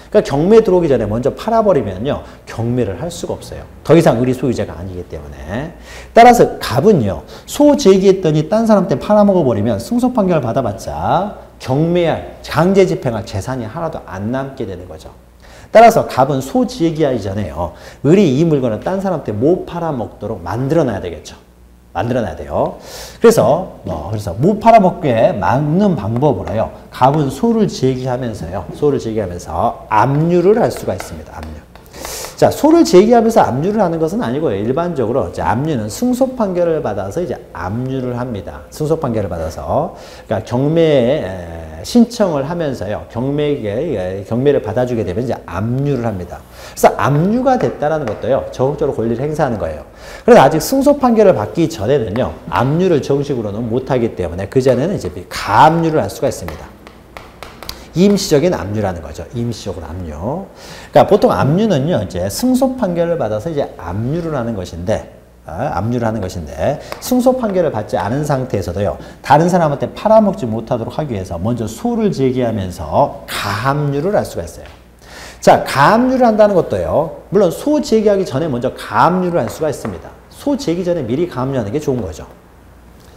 그러니까 경매 들어오기 전에 먼저 팔아버리면요, 경매를 할 수가 없어요. 더 이상 을이 소유자가 아니기 때문에. 따라서 갑은요, 소제기했더니 딴 사람한테 팔아먹어버리면 승소 판결을 받아봤자 경매할, 강제 집행할 재산이 하나도 안 남게 되는 거죠. 따라서 갑은 소지얘기하기 전에요, 을이 이 물건을 딴 사람한테 못 팔아먹도록 만들어놔야 되겠죠. 만들어놔야 돼요. 그래서 못 팔아먹게 막는 방법으로요, 갑은 소를 제기하면서요, 압류를 할 수가 있습니다. 압류. 자, 소를 제기하면서 압류를 하는 것은 아니고요. 일반적으로 이제 압류는 승소 판결을 받아서 이제 압류를 합니다. 승소 판결을 받아서, 그러니까 경매에 신청을 하면서요, 경매를 받아주게 되면 이제 압류를 합니다. 그래서 압류가 됐다라는 것도요, 적극적으로 권리를 행사하는 거예요. 그래서 아직 승소 판결을 받기 전에는요, 압류를 정식으로는 못하기 때문에 그 전에는 이제 가압류를 할 수가 있습니다. 임시적인 압류라는 거죠. 임시적으로 압류. 그러니까 보통 압류는요, 이제 승소 판결을 받아서 이제 압류를 하는 것인데, 승소 판결을 받지 않은 상태에서도요, 다른 사람한테 팔아먹지 못하도록 하기 위해서 먼저 소를 제기하면서 가압류를 할 수가 있어요. 자, 가압류를 한다는 것도요, 물론 소 제기하기 전에 먼저 가압류를 할 수가 있습니다. 소 제기 전에 미리 가압류하는 게 좋은 거죠.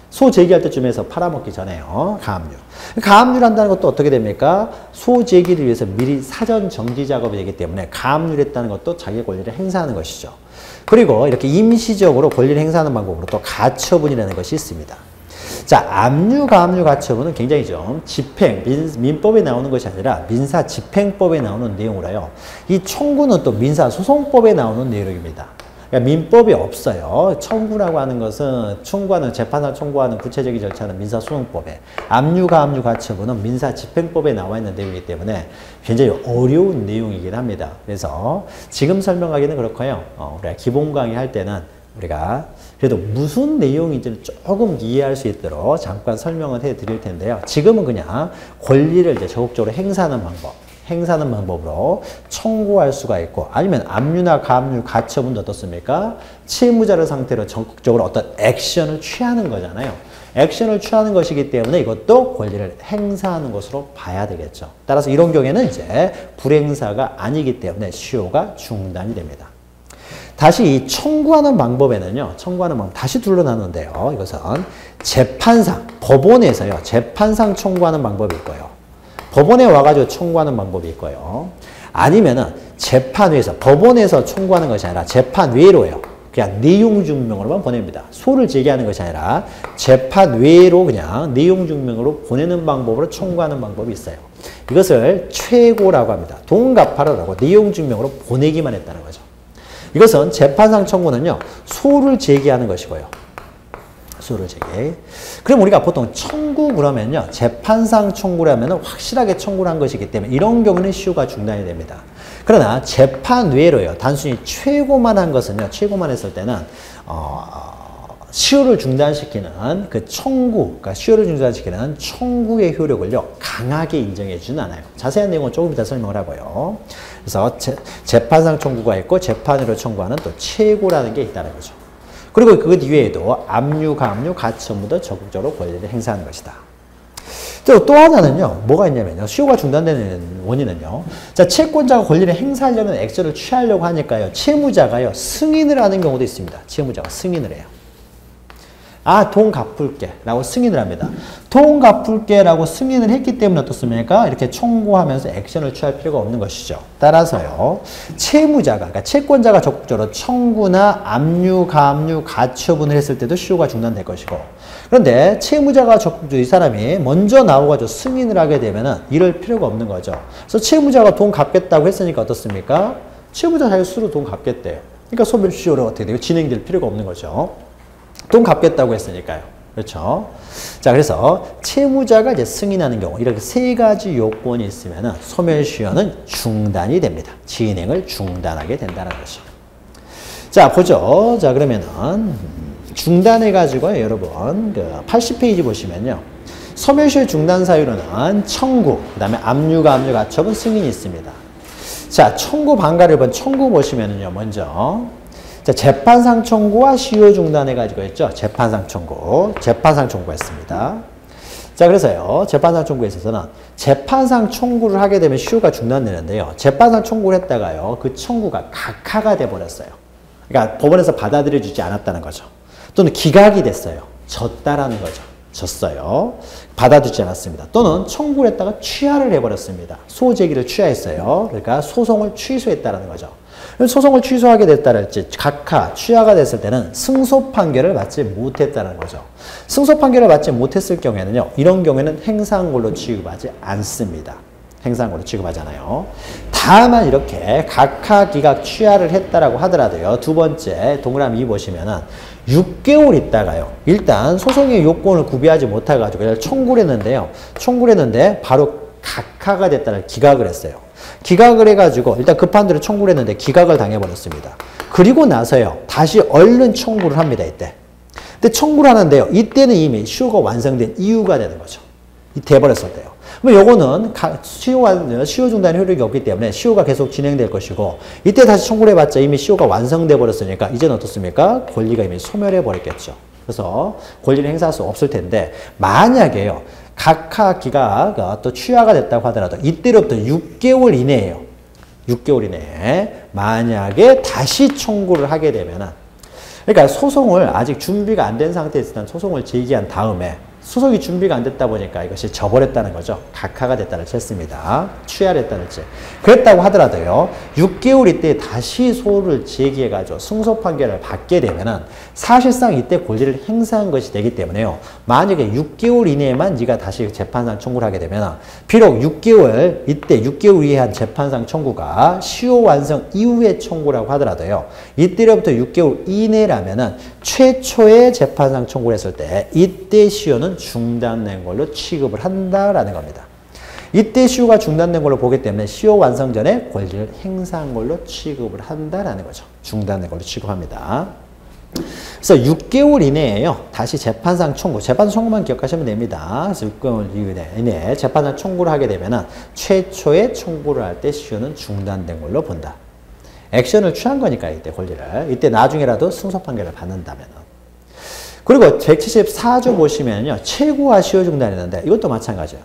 소 제기할 때쯤에서 팔아먹기 전에요. 가압류. 가압류를 한다는 것도 어떻게 됩니까? 소 제기를 위해서 미리 사전 정지 작업이 되기 때문에 가압류를 했다는 것도 자기 권리를 행사하는 것이죠. 그리고 이렇게 임시적으로 권리를 행사하는 방법으로 또 가처분이라는 것이 있습니다. 자, 압류, 가압류, 가처분은 굉장히 좀 집행, 민법에 나오는 것이 아니라 민사집행법에 나오는 내용으로요. 이 청구는 또 민사소송법에 나오는 내용입니다. 그러니까 민법이 없어요. 청구라고 하는 것은 재판을 청구하는 구체적인 절차는 민사소송법에, 압류, 가압류, 가처분은 민사집행법에 나와 있는 내용이기 때문에 굉장히 어려운 내용이긴 합니다. 그래서 지금 설명하기는 그렇고요. 우리가 기본 강의 할 때는 우리가 그래도 무슨 내용인지는 조금 이해할 수 있도록 잠깐 설명을 해 드릴 텐데요. 지금은 그냥 권리를 이제 적극적으로 행사하는 방법으로 청구할 수가 있고, 아니면 압류나 가압류, 가처분도 어떻습니까? 채무자를 상태로 적극적으로 어떤 액션을 취하는 거잖아요. 액션을 취하는 것이기 때문에 이것도 권리를 행사하는 것으로 봐야 되겠죠. 따라서 이런 경우에는 이제 불행사가 아니기 때문에 시효가 중단이 됩니다. 다시 이 청구하는 방법에는요, 청구하는 방법 다시 둘로 나누는데요. 이것은 재판상, 법원에서요, 재판상 청구하는 방법이 있고요. 법원에 와가지고 청구하는 방법이 있고요. 아니면은 재판회에서, 법원에서 청구하는 것이 아니라 재판외로요. 그냥 내용 증명으로만 보냅니다. 소를 제기하는 것이 아니라 재판외로 그냥 내용 증명으로 보내는 방법으로 청구하는 방법이 있어요. 이것을 최고라고 합니다. 돈 갚아라라고 내용 증명으로 보내기만 했다는 거죠. 이것은 재판상 청구는요, 소를 제기하는 것이고요. 소를 제기. 그럼 우리가 보통 청구 그러면요, 재판상 청구를 하면 확실하게 청구를 한 것이기 때문에 이런 경우는 시효가 중단이 됩니다. 그러나 재판 외로요, 단순히 최고만 한 것은요, 최고만 했을 때는 시효를 중단시키는 그 청구, 그러니까 시효를 중단시키는 청구의 효력을요, 강하게 인정해 주진 않아요. 자세한 내용은 조금 이따 설명을 하고요. 그래서 재판상 청구가 있고 재판으로 청구하는 또 최고라는 게 있다는 거죠. 그리고 그 이외에도 압류, 가압류, 가처분도 적극적으로 권리를 행사하는 것이다. 또 하나는요, 뭐가 있냐면요, 시효가 중단되는 원인은요, 자, 채권자가 권리를 행사하려면 액션을 취하려고 하니까요, 채무자가요, 승인을 하는 경우도 있습니다. 채무자가 승인을 해요. 아, 돈 갚을게 라고 승인을 합니다. 돈 갚을게 라고 승인을 했기 때문에 어떻습니까? 이렇게 청구하면서 액션을 취할 필요가 없는 것이죠. 따라서요, 채무자가, 그러니까 채권자가 적극적으로 청구나 압류, 가압류, 가처분을 했을 때도 시효가 중단될 것이고, 그런데 채무자가 적극적으로 이 사람이 먼저 나와가지고 승인을 하게 되면은 이럴 필요가 없는 거죠. 그래서 채무자가 돈 갚겠다고 했으니까 어떻습니까? 채무자 자기 스스로 돈 갚겠대요. 그러니까 소멸시효로 어떻게 돼요? 진행될 필요가 없는 거죠. 돈 갚겠다고 했으니까요. 그렇죠? 자, 그래서 채무자가 이제 승인하는 경우 이렇게 세 가지 요건이 있으면은 소멸시효는 중단이 됩니다. 진행을 중단하게 된다는 거죠. 자, 보죠. 자, 그러면은 중단해가지고요, 여러분 그 80페이지 보시면요, 소멸시효 중단 사유로는 청구, 그 다음에 압류, 가압류, 가처분, 승인이 있습니다. 자, 청구 방가를 본 청구 보시면은요, 먼저 자, 재판상 청구와 시효 중단해가지고 했죠. 재판상 청구했습니다. 자, 그래서요, 재판상 청구에 있어서는 재판상 청구를 하게 되면 시효가 중단되는데요. 재판상 청구를 했다가요, 그 청구가 각하가 돼버렸어요. 그러니까 법원에서 받아들여주지 않았다는 거죠. 또는 기각이 됐어요. 졌다라는 거죠. 졌어요. 받아주지 않았습니다. 또는 청구를 했다가 취하를 해버렸습니다. 소제기를 취하했어요. 그러니까 소송을 취소했다라는 거죠. 소송을 취소하게 됐다랄지 각하, 취하가 됐을 때는 승소 판결을 받지 못했다는 거죠. 승소 판결을 받지 못했을 경우에는요, 이런 경우에는 행사한 걸로 취급하지 않습니다. 행사한 걸로 취급하잖아요. 다만 이렇게 각하, 기각, 취하를 했다라고 하더라도요, 두 번째 동그라미 2 보시면은 6개월 있다가요, 일단 소송의 요건을 구비하지 못해가지고 청구를 했는데요, 청구를 했는데 바로 각하가 됐다는 기각을 했어요. 기각을 해가지고 일단 급한 대로 청구를 했는데 기각을 당해버렸습니다. 그리고 나서요, 다시 얼른 청구를 합니다. 이때. 근데 청구를 하는데요, 이때는 이미 시효가 완성된 이유가 되는 거죠. 돼버렸을 때요. 그럼 요거는 시효 중단 효력이 없기 때문에 시효가 계속 진행될 것이고, 이때 다시 청구를 해봤자 이미 시효가 완성돼 버렸으니까 이제는 어떻습니까? 권리가 이미 소멸해 버렸겠죠. 그래서 권리를 행사할 수 없을 텐데, 만약에요, 각하, 기각, 또 취하가 됐다고 하더라도 이때로부터 6개월 이내에요. 6개월 이내에 만약에 다시 청구를 하게 되면은, 그러니까 소송을 아직 준비가 안 된 상태에서 일단 소송을 제기한 다음에 소송이 준비가 안 됐다 보니까 이것이 져버렸다는 거죠. 각하가 됐다를 쳤습니다. 취하를 했다는지. 그랬다고 하더라도요, 6개월 이때 다시 소를 제기해가지고 승소 판결을 받게 되면은 사실상 이때 권리를 행사한 것이 되기 때문에요, 만약에 6개월 이내에만 네가 다시 재판상 청구를 하게 되면 비록 6개월, 이때 6개월 이에 한 재판상 청구가 시효 완성 이후에 청구라고 하더라도요, 이때로부터 6개월 이내라면은 최초의 재판상 청구를 했을 때 이때 시효는 중단된 걸로 취급을 한다라는 겁니다. 이때 시효가 중단된 걸로 보기 때문에 시효 완성 전에 권리를 행사한 걸로 취급을 한다라는 거죠. 중단된 걸로 취급합니다. 그래서 6개월 이내에요. 다시 재판상 청구. 재판상 청구만 기억하시면 됩니다. 그래서 6개월 이내에 재판상 청구를 하게 되면은 최초의 청구를 할 때 시효는 중단된 걸로 본다. 액션을 취한 거니까 이때 권리를. 이때 나중에라도 승소 판결을 받는다면은. 그리고 174조 보시면요. 최고와 시효 중단이었는데 이것도 마찬가지예요.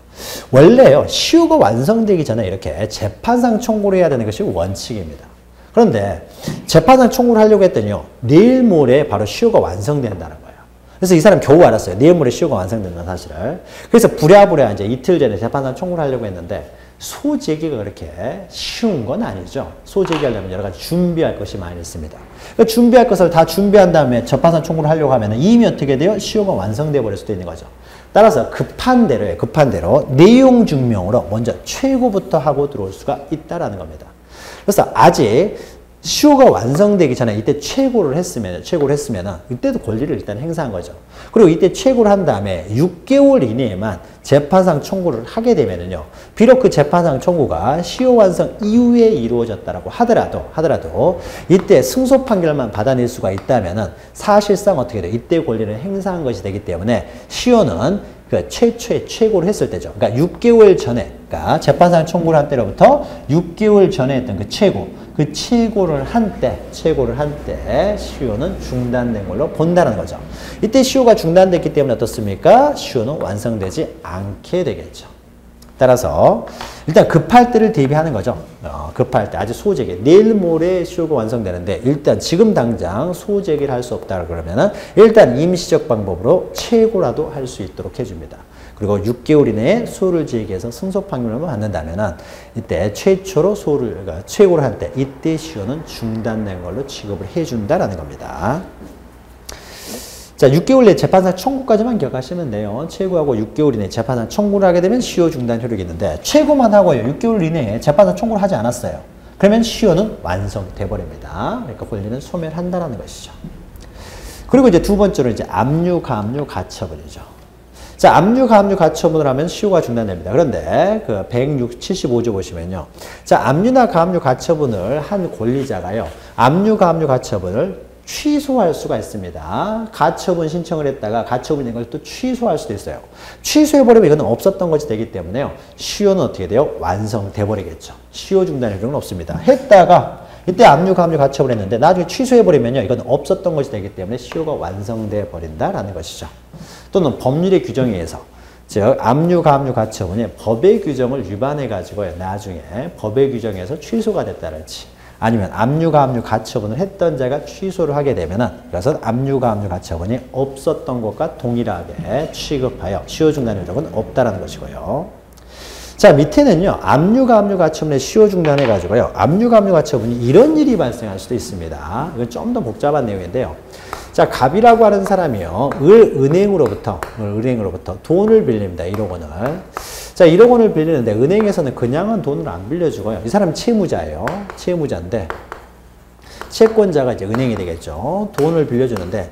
원래요. 시효가 완성되기 전에 이렇게 재판상 청구를 해야 되는 것이 원칙입니다. 그런데 재판상 청구를 하려고 했더니요. 내일 모레 바로 시효가 완성된다는 거예요. 그래서 이 사람 겨우 알았어요. 내일 모레 시효가 완성된다는 사실을. 그래서 부랴부랴 이제 이틀 전에 재판상 청구를 하려고 했는데 소제기가 그렇게 쉬운 건 아니죠. 소제기하려면 여러 가지 준비할 것이 많이 있습니다. 그러니까 준비할 것을 다 준비한 다음에 재판상 청구를 하려고 하면 이미 어떻게 돼요? 시효가 완성돼 버릴 수도 있는 거죠. 따라서 급한 대로예요. 급한 대로 내용 증명으로 먼저 최고부터 하고 들어올 수가 있다라는 겁니다. 그래서 아직 시효가 완성되기 전에 이때 최고를 했으면 이때도 권리를 일단 행사한 거죠. 그리고 이때 최고를 한 다음에 6개월 이내에만 재판상 청구를 하게 되면은요. 비록 그 재판상 청구가 시효 완성 이후에 이루어졌다라고 하더라도 이때 승소 판결만 받아낼 수가 있다면은 사실상 어떻게 돼요? 이때 권리를 행사한 것이 되기 때문에 시효는 그 최초의 최고를 했을 때죠. 그러니까 6개월 전에, 그러니까 재판상 청구를 한 때로부터 6개월 전에 했던 그 최고를 한 때 시효는 중단된 걸로 본다는 거죠. 이때 시효가 중단됐기 때문에 어떻습니까? 시효는 완성되지 않게 되겠죠. 따라서 일단 급할 때를 대비하는 거죠. 급할 때 아주 소제기. 내일 모레 시효가 완성되는데 일단 지금 당장 소제기를 할 수 없다 그러면은 일단 임시적 방법으로 최고라도 할 수 있도록 해줍니다. 그리고 6개월 이내에 소를 제기해서 승소 판결을 받는다면은 이때 최초로 그러니까 최고를 할 때 이때 시효는 중단된 걸로 취급을 해준다라는 겁니다. 자, 6개월 내 재판상 청구까지만 기억하시면 돼요. 최고하고 6개월 이내에 재판상 청구를 하게 되면 시효 중단 효력이 있는데 최고만 하고요. 6개월 이내에 재판상 청구를 하지 않았어요. 그러면 시효는 완성돼 버립니다. 그러니까 권리는 소멸한다라는 것이죠. 그리고 이제 두 번째로 이제 압류, 가압류, 가처분이죠. 자, 압류, 가압류, 가처분을 하면 시효가 중단됩니다. 그런데 그 175조 보시면요. 자, 압류나 가압류, 가처분을 한 권리자가요. 압류, 가압류, 가처분을 취소할 수가 있습니다. 가처분 신청을 했다가 가처분인 걸 또 취소할 수도 있어요. 취소해버리면 이거는 없었던 것이 되기 때문에요. 시효는 어떻게 돼요? 완성돼 버리겠죠. 시효 중단 효력은 없습니다. 했다가 이때 압류, 가압류, 가처분 했는데 나중에 취소해버리면요. 이건 없었던 것이 되기 때문에 시효가 완성돼 버린다라는 것이죠. 또는 법률의 규정에 의해서 즉 압류, 가압류, 가처분이 법의 규정을 위반해가지고요. 나중에 법의 규정에서 취소가 됐다랄지 아니면 압류, 가압류, 가처분을 했던 자가 취소를 하게 되면은 그것은 압류, 가압류, 가처분이 없었던 것과 동일하게 취급하여 시효 중단 효력은 없다라는 것이고요. 자, 밑에는요. 압류, 가압류, 가처분의 시효 중단해가지고요. 압류, 가압류, 가처분이 이런 일이 발생할 수도 있습니다. 이건 좀 더 복잡한 내용인데요. 자, 갑이라고 하는 사람이요. 은행으로부터 돈을 빌립니다. 1억 원을. 자, 1억 원을 빌리는데 은행에서는 그냥은 돈을 안 빌려주고요. 이 사람은 채무자예요. 채무자인데 채권자가 이제 은행이 되겠죠. 돈을 빌려주는데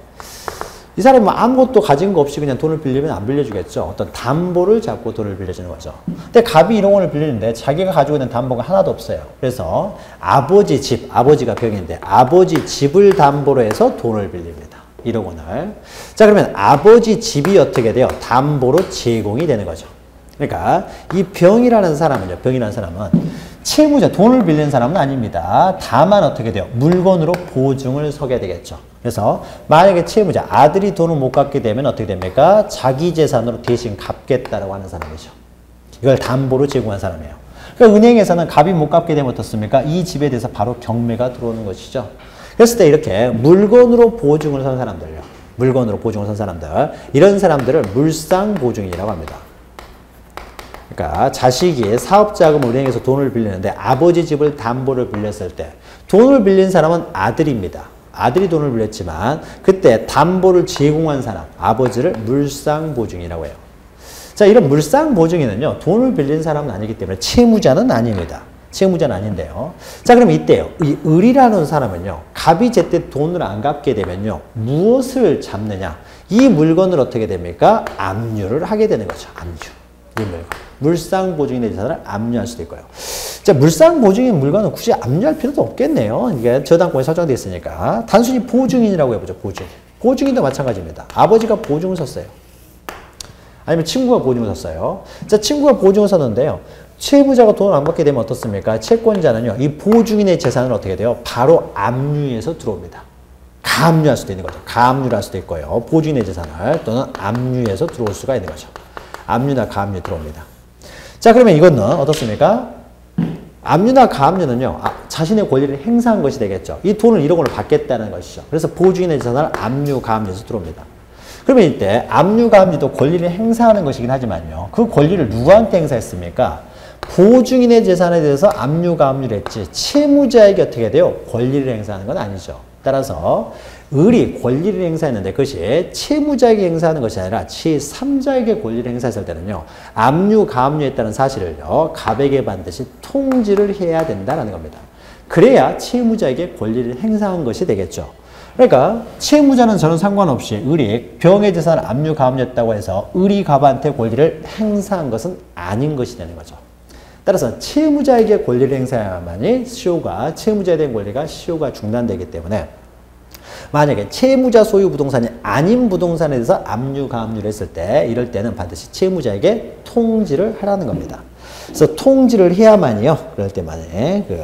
이 사람이 뭐 아무것도 가진 거 없이 그냥 돈을 빌리면 안 빌려주겠죠. 어떤 담보를 잡고 돈을 빌려주는 거죠. 근데 갑이 1억 원을 빌리는데 자기가 가지고 있는 담보가 하나도 없어요. 그래서 아버지 집, 아버지가 병인데 아버지 집을 담보로 해서 돈을 빌립니다. 1억 원을. 자, 그러면 아버지 집이 어떻게 돼요? 담보로 제공이 되는 거죠. 그러니까 이 병이라는 사람은 채무자, 돈을 빌리는 사람은 아닙니다. 다만 어떻게 돼요? 물건으로 보증을 서게 되겠죠. 그래서 만약에 채무자, 아들이 돈을 못 갚게 되면 어떻게 됩니까? 자기 재산으로 대신 갚겠다라고 하는 사람이죠. 이걸 담보로 제공한 사람이에요. 그러니까 은행에서는 갑이 못 갚게 되면 어떻습니까? 이 집에 대해서 바로 경매가 들어오는 것이죠. 그랬을 때 이렇게 물건으로 보증을 선 사람들요. 물건으로 보증을 선 사람들. 이런 사람들을 물상보증인이라고 합니다. 그러니까 자식이 사업자금을 은행에서 돈을 빌리는데 아버지 집을 담보를 빌렸을 때 돈을 빌린 사람은 아들입니다. 아들이 돈을 빌렸지만 그때 담보를 제공한 사람, 아버지를 물상보증이라고 해요. 자, 이런 물상보증인은요. 돈을 빌린 사람은 아니기 때문에 채무자는 아닙니다. 채무자는 아닌데요. 자, 그럼 이때요. 이 을이라는 사람은요. 갑이 제때 돈을 안 갚게 되면요. 무엇을 잡느냐? 이 물건을 어떻게 됩니까? 압류를 하게 되는 거죠. 압류. 이 물건. 물상 보증인의 재산을 압류할 수도 있고요. 자, 물상 보증인 물건은 굳이 압류할 필요도 없겠네요. 이게 저당권이 설정되어 있으니까. 단순히 보증인이라고 해보죠. 보증인도 마찬가지입니다. 아버지가 보증을 섰어요. 아니면 친구가 보증을 섰어요. 자, 친구가 보증을 섰는데요. 채무자가 돈을 안 받게 되면 어떻습니까? 채권자는요, 이 보증인의 재산을 어떻게 돼요? 바로 압류해서 들어옵니다. 가압류할 수도 있는 거죠. 가압류를 할 수도 있고요. 보증인의 재산을 또는 압류해서 들어올 수가 있는 거죠. 압류나 가압류 들어옵니다. 자, 그러면 이거는 어떻습니까? 압류나 가압류는요, 자신의 권리를 행사한 것이 되겠죠. 이 돈을 1억 원을 받겠다는 것이죠. 그래서 보증인의 재산을 압류, 가압류해서 들어옵니다. 그러면 이때 압류, 가압류도 권리를 행사하는 것이긴 하지만요. 그 권리를 누구한테 행사했습니까? 보증인의 재산에 대해서 압류, 가압류를 했지 채무자에게 어떻게 돼요? 권리를 행사하는 건 아니죠. 따라서 을이 권리를 행사했는데 그것이 채무자에게 행사하는 것이 아니라 제3자에게 권리를 행사했을 때는요. 압류, 가압류했다는 사실을요. 갑에게 반드시 통지를 해야 된다는 겁니다. 그래야 채무자에게 권리를 행사한 것이 되겠죠. 그러니까 채무자는 저는 상관없이 을이 병의 재산을 압류, 가압류했다고 해서 을이 갑한테 권리를 행사한 것은 아닌 것이 되는 거죠. 따라서 채무자에게 권리를 행사해야만이 시효가 채무자에 대한 권리가 시효가 중단되기 때문에 만약에 채무자 소유 부동산이 아닌 부동산에 대해서 압류, 가압류를 했을 때 이럴 때는 반드시 채무자에게 통지를 하라는 겁니다. 그래서 통지를 해야만이요. 그럴 때만에 그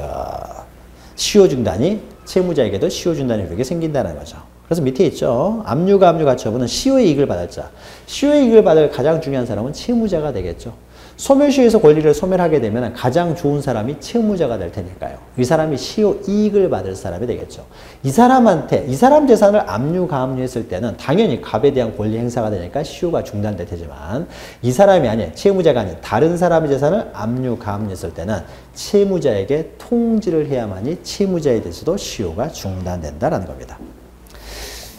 시효 중단이 채무자에게도 시효 중단 효력이 생긴다는 거죠. 그래서 밑에 있죠. 압류, 가압류 가처분은 시효의 이익을 받을 자. 시효의 이익을 받을 가장 중요한 사람은 채무자가 되겠죠. 소멸시효에서 권리를 소멸하게 되면 가장 좋은 사람이 채무자가 될 테니까요. 이 사람이 시효 이익을 받을 사람이 되겠죠. 이 사람 재산을 압류, 가압류했을 때는 당연히 갑에 대한 권리 행사가 되니까 시효가 중단될 테지만 이 사람이 아닌 채무자가 아닌 다른 사람의 재산을 압류, 가압류했을 때는 채무자에게 통지를 해야만이 채무자에 대해서도 시효가 중단된다라는 겁니다.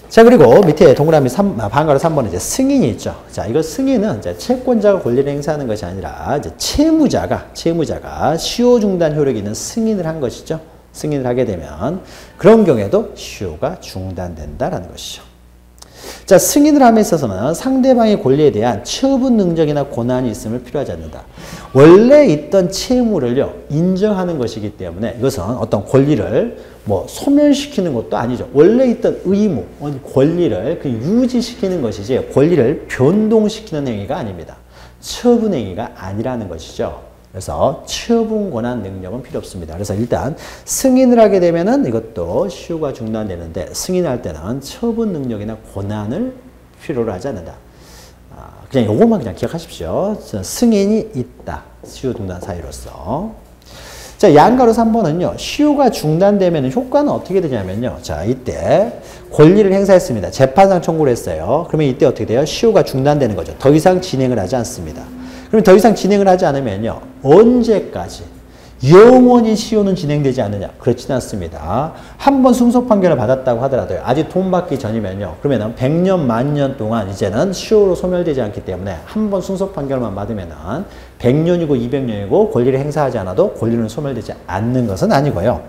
자, 그리고 밑에 동그라미 방가로 3번은 이제 승인이 있죠. 자, 이거 승인은 이제 채권자가 권리를 행사하는 것이 아니라 이제 채무자가 시효 중단 효력이 있는 승인을 한 것이죠. 승인을 하게 되면 그런 경우에도 시효가 중단된다라는 것이죠. 자, 승인을 함에 있어서는 상대방의 권리에 대한 처분 능력이나 권한이 있음을 필요하지 않는다. 원래 있던 채무를요, 인정하는 것이기 때문에 이것은 어떤 권리를 소멸시키는 것도 아니죠. 원래 있던 의무, 권리를 유지시키는 것이지 권리를 변동시키는 행위가 아닙니다. 처분 행위가 아니라는 것이죠. 그래서 처분 권한 능력은 필요 없습니다. 그래서 일단 승인을 하게 되면은 이것도 시효가 중단되는데 승인할 때는 처분 능력이나 권한을 필요로 하지 않는다. 그냥 요것만 그냥 기억하십시오. 승인이 있다. 시효 중단 사유로서. 자, 양가로 3번은요. 시효가 중단되면 효과는 어떻게 되냐면요. 자, 이때 권리를 행사했습니다. 재판상 청구를 했어요. 그러면 이때 어떻게 돼요? 시효가 중단되는 거죠. 더 이상 진행을 하지 않습니다. 그럼 더 이상 진행을 하지 않으면요. 언제까지? 영원히 시효는 진행되지 않느냐? 그렇지는 않습니다. 한 번 승소 판결을 받았다고 하더라도요. 아직 돈 받기 전이면요. 그러면은 100년, 만년 동안 이제는 시효로 소멸되지 않기 때문에 한 번 승소 판결만 받으면은 100년이고 200년이고 권리를 행사하지 않아도 권리는 소멸되지 않는 것은 아니고요.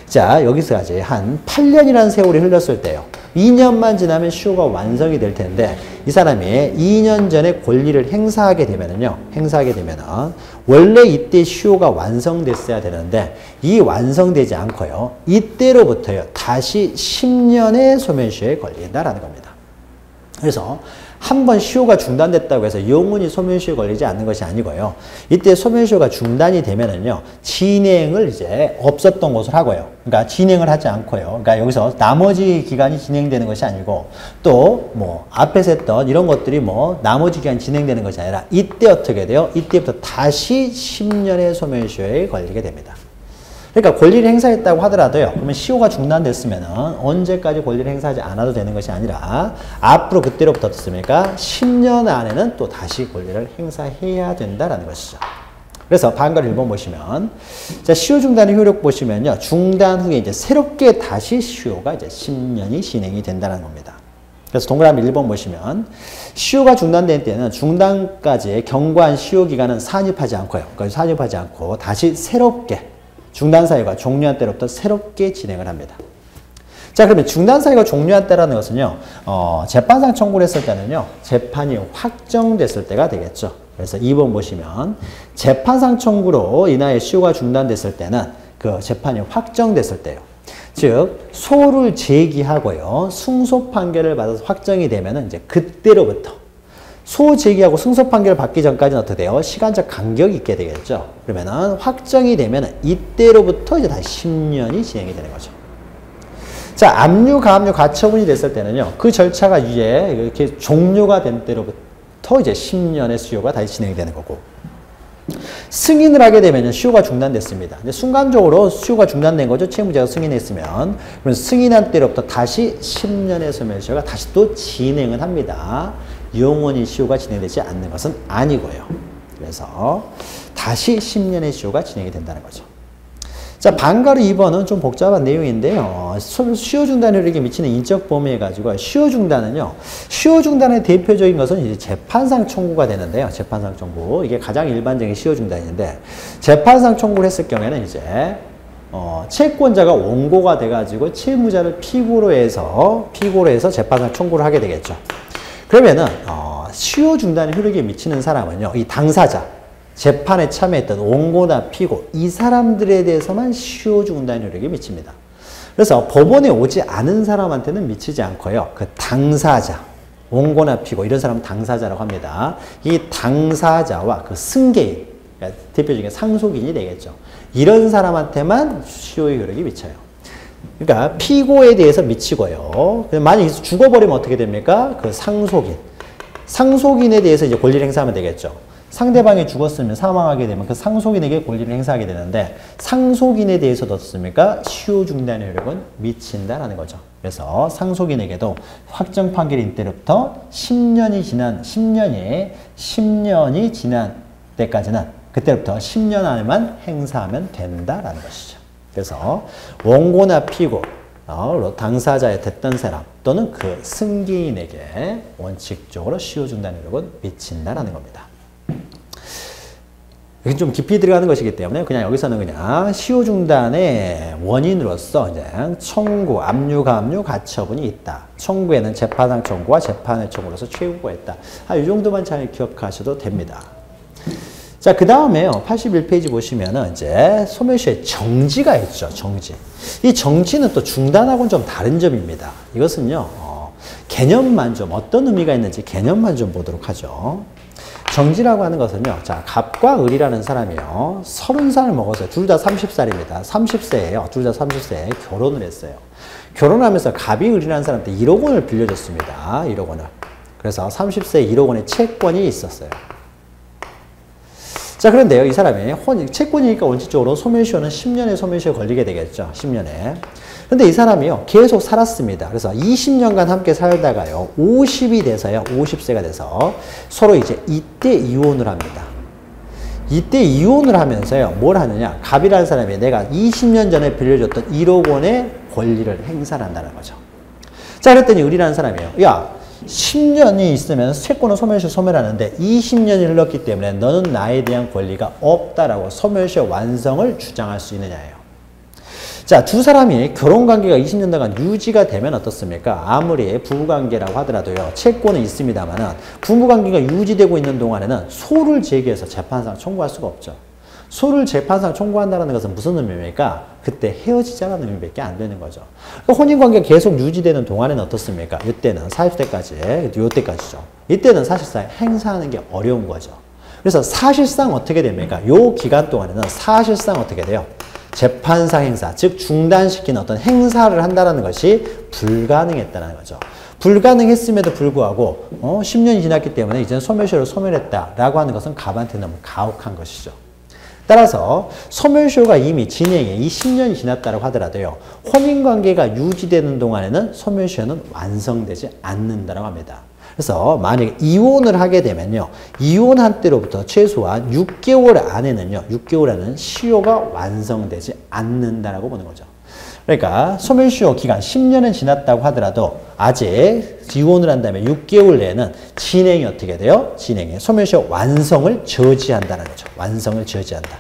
자, 여기서까지 한 8년이라는 세월이 흘렀을 때요. 2년만 지나면 시효가 완성이 될 텐데 이 사람이 2년 전에 권리를 행사하게 되면은 원래 이때 시효가 완성됐어야 되는데 이 완성되지 않고요. 이때로부터요. 다시 10년의 소멸시효에 걸린다라는 겁니다. 그래서 한 번 시효가 중단됐다고 해서 영원히 소멸시효에 걸리지 않는 것이 아니고요. 이때 소멸시효가 중단이 되면은요, 진행을 이제 없었던 것을 하고요. 그러니까 진행을 하지 않고요. 그러니까 여기서 나머지 기간이 진행되는 것이 아니고 또 앞에서 했던 이런 것들이 나머지 기간이 진행되는 것이 아니라 이때 어떻게 돼요? 이때부터 다시 10년의 소멸시효에 걸리게 됩니다. 그러니까 권리를 행사했다고 하더라도요. 그러면 시효가 중단됐으면 언제까지 권리를 행사하지 않아도 되는 것이 아니라 앞으로 그때로부터 어떻습니까? 10년 안에는 또 다시 권리를 행사해야 된다라는 것이죠. 그래서 방가를 1번 보시면 자, 시효 중단의 효력 보시면요. 중단 후에 이제 새롭게 다시 시효가 이제 10년이 진행이 된다는 겁니다. 그래서 동그라미 1번 보시면 시효가 중단된 때는 중단까지의 경과한 시효 기간은 산입하지 않고요. 그러니까 산입하지 않고 다시 새롭게 중단 사유가 종료한 때로부터 새롭게 진행을 합니다. 자, 그러면 중단 사유가 종료한 때라는 것은요, 재판상 청구를 했을 때는요, 재판이 확정됐을 때가 되겠죠. 그래서 2번 보시면 재판상 청구로 인하여 시효가 중단됐을 때는 그 재판이 확정됐을 때요. 즉 소를 제기하고요. 승소 판결을 받아서 확정이 되면은 이제 그때로부터 소 제기하고 승소 판결을 받기 전까지는 어떻게 돼요? 시간적 간격이 있게 되겠죠. 그러면은 확정이 되면은 이때로부터 이제 다시 10년이 진행이 되는 거죠. 자, 압류, 가압류, 가처분이 됐을 때는요. 그 절차가 이제 이렇게 종료가 된 때로부터 이제 10년의 수요가 다시 진행이 되는 거고. 승인을 하게 되면 시효가 중단됐습니다. 근데 순간적으로 시효가 중단된 거죠. 채무자가 승인했으면. 그럼 승인한 때로부터 다시 10년의 소멸시효가 다시 또 진행을 합니다. 영원히 시효가 진행되지 않는 것은 아니고요. 그래서 다시 10년의 시효가 진행이 된다는 거죠. 자, 반가로 2번은 좀 복잡한 내용인데요. 시효 중단 효력에 미치는 인적 범위에 가지고 시효 중단은요. 시효 중단의 대표적인 것은 이제 재판상 청구가 되는데요. 재판상 청구. 이게 가장 일반적인 시효 중단인데 재판상 청구를 했을 경우에는 이제 채권자가 원고가 돼 가지고 채무자를 피고로 해서 재판상 청구를 하게 되겠죠. 그러면은 시효 중단의 효력에 미치는 사람은요. 이 당사자 재판에 참여했던 원고나 피고 이 사람들에 대해서만 시효 중단 효력이 미칩니다. 그래서 법원에 오지 않은 사람한테는 미치지 않고요. 그 당사자, 원고나 피고 이런 사람은 당사자라고 합니다. 이 당사자와 그 승계인, 그러니까 대표적인 상속인이 되겠죠. 이런 사람한테만 시효의 효력이 미쳐요. 그러니까 피고에 대해서 미치고요. 만약에 죽어버리면 어떻게 됩니까? 그 상속인에 대해서 이제 권리를 행사하면 되겠죠. 상대방이 죽었으면 사망하게 되면 그 상속인에게 권리를 행사하게 되는데 상속인에 대해서도 어떻습니까? 시효 중단의 효력은 미친다라는 거죠. 그래서 상속인에게도 확정 판결인 때부터 10년이 지난 때까지는 그때부터 10년 안에만 행사하면 된다라는 것이죠. 그래서 원고나 피고 당사자에 됐던 사람 또는 그 승계인에게 원칙적으로 시효 중단 효력은 미친다라는 겁니다. 여기 좀 깊이 들어가는 것이기 때문에 그냥 여기서는 그냥 시효 중단의 원인으로서 이제 청구, 압류, 가압류, 가처분이 있다. 청구에는 재판상 청구와 재판의 청구로서 최고가 있다. 이 정도만 잘 기억하셔도 됩니다. 자, 그 다음에요. 81페이지 보시면은 이제 소멸시효의 정지가 있죠. 정지. 이 정지는 또 중단하고는 좀 다른 점입니다. 이것은요, 개념만 좀 어떤 의미가 있는지 개념만 좀 보도록 하죠. 정지라고 하는 것은요. 자, 갑과 을이라는 사람이요. 30살을 먹었어요. 둘 다 30살입니다. 30세예요. 둘 다 30세에 결혼을 했어요. 결혼하면서 갑이 을이라는 사람한테 1억 원을 빌려줬습니다. 1억 원을. 그래서 30세에 1억 원의 채권이 있었어요. 자, 그런데요. 이 사람이 채권이니까 원칙적으로 소멸시효는 10년의 소멸시효에 걸리게 되겠죠. 10년에. 근데 이 사람이요. 계속 살았습니다. 그래서 20년간 함께 살다가요. 50이 돼서요. 50세가 돼서 서로 이제 이때 이혼을 합니다. 이때 이혼을 하면서요. 뭘 하느냐. 갑이라는 사람이 내가 20년 전에 빌려줬던 1억 원의 권리를 행사를 한다는 거죠. 자, 그랬더니 을이라는 사람이요. 야, 10년이 있으면 채권은 소멸시효 소멸하는데 20년이 흘렀기 때문에 너는 나에 대한 권리가 없다라고 소멸시효 완성을 주장할 수 있느냐예요. 자, 두 사람이 결혼관계가 20년 동안 유지가 되면 어떻습니까? 아무리 부부관계라고 하더라도요. 채권은 있습니다만은 부부관계가 유지되고 있는 동안에는 소를 제기해서 재판상 청구할 수가 없죠. 소를 재판상 청구한다는 것은 무슨 의미입니까? 그때 헤어지자라는 의미밖에 안 되는 거죠. 그러니까 혼인관계가 계속 유지되는 동안에는 어떻습니까? 이때는 40대까지, 요때까지죠. 이때는 사실상 행사하는 게 어려운 거죠. 그래서 사실상 어떻게 됩니까? 요 기간 동안에는 사실상 어떻게 돼요? 재판상 행사, 즉 중단시키는 어떤 행사를 한다는 것이 불가능했다는 거죠. 불가능했음에도 불구하고 10년이 지났기 때문에 이제는 소멸시효를 소멸했다라고 하는 것은 갑한테 너무 가혹한 것이죠. 따라서 소멸시효가 이미 진행해 이 10년이 지났다고 하더라도요. 혼인관계가 유지되는 동안에는 소멸시효는 완성되지 않는다고 합니다. 그래서 만약에 이혼을 하게 되면요. 이혼한 때로부터 최소한 6개월 안에는요. 6개월 안에는 시효가 완성되지 않는다라고 보는 거죠. 그러니까 소멸시효 기간 10년은 지났다고 하더라도 아직 이혼을 한 다음에 6개월 내에는 진행이 어떻게 돼요? 진행이 소멸시효 완성을 저지한다는 거죠. 완성을 저지한다.